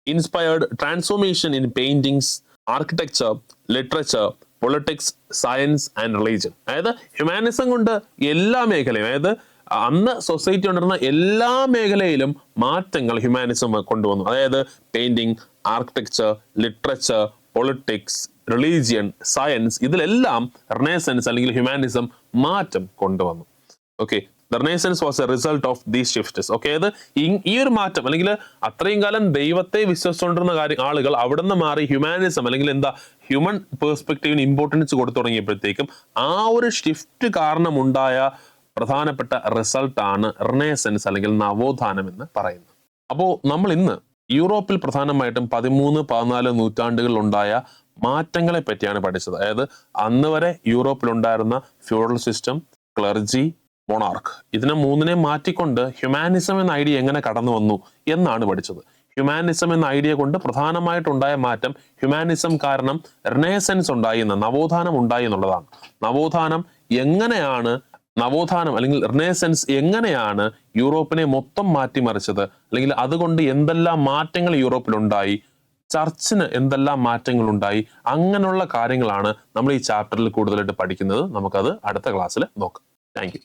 inspired transformation in paintings, architecture, literature, politics, science and religion. അതായത് ഹ്യൂമാനിസം കൊണ്ട് എല്ലാ മേഖലയും, അതായത് അന്ന് സൊസൈറ്റി ഉണ്ടായിരുന്ന എല്ലാ മേഖലയിലും മാറ്റങ്ങൾ ഹ്യൂമാനിസം കൊണ്ടുവന്നു. അതായത് painting, architecture, literature, politics, religion, science, ഇതിലെല്ലാം റിനൈസൻസ് അല്ലെങ്കിൽ ഹ്യൂമാനിസം മാറ്റം കൊണ്ടുവന്നു. Okay, the renaissance was A result of these shifts. Okay, അത് ഈ ഒരു മാറ്റം അല്ലെങ്കിൽ അത്രയും കാലം ദൈവത്തെ വിശ്വസിച്ചുകൊണ്ടിരുന്ന ആളുകൾ അവിടെ നിന്ന് മാറി ഹ്യൂമാനിസം അല്ലെങ്കിൽ ഹ്യൂമൻ പേഴ്സ്പെക്റ്റീവിന് ഇമ്പോർട്ടൻസ് കൊടുത്തു തുടങ്ങിയപ്പോഴത്തേക്കും ആ ഒരു ഷിഫ്റ്റ് കാരണമുണ്ടായ പ്രധാനപ്പെട്ട റിസൾട്ടാണ് റിനൈസൻസ് അല്ലെങ്കിൽ നവോത്ഥാനം എന്ന് പറയുന്നത്. അപ്പോൾ നമ്മൾ ഇന്ന് യൂറോപ്പിൽ പ്രധാനമായിട്ടും 13-14 നൂറ്റാണ്ടുകളിൽ ഉണ്ടായ മാറ്റങ്ങളെ പറ്റിയാണ് പഠിച്ചത്. അതായത് അന്ന് വരെ യൂറോപ്പിലുണ്ടായിരുന്ന ഫ്യൂഡൽ സിസ്റ്റം, ക്ലർജി, മൊണാർക്ക്, ഇതിനെ മൂന്നിനെ മാറ്റിക്കൊണ്ട് ഹ്യൂമാനിസം എന്ന ഐഡിയ എങ്ങനെ കടന്നു വന്നു എന്നാണ് പഠിച്ചത്. ഹ്യൂമാനിസം എന്ന ഐഡിയ കൊണ്ട് പ്രധാനമായിട്ടുണ്ടായ മാറ്റം, ഹ്യൂമാനിസം കാരണം റിനൈസൻസ് ഉണ്ടായി, നവോത്ഥാനം ഉണ്ടായി എന്നുള്ളതാണ്. നവോത്ഥാനം അല്ലെങ്കിൽ റിനൈസൻസ് എങ്ങനെയാണ് യൂറോപ്പിനെ മൊത്തം മാറ്റിമറിച്ചത്, അല്ലെങ്കിൽ അതുകൊണ്ട് എന്തെല്ലാം മാറ്റങ്ങൾ യൂറോപ്പിലുണ്ടായി, ചർച്ചിന് എന്തെല്ലാം മാറ്റങ്ങൾ ഉണ്ടായി, അങ്ങനെയുള്ള കാര്യങ്ങളാണ് നമ്മൾ ഈ ചാപ്റ്ററിൽ കൂടുതലായിട്ട് പഠിക്കുന്നത്. നമുക്കത് അടുത്ത ക്ലാസ്സിൽ നോക്കാം. Thank you.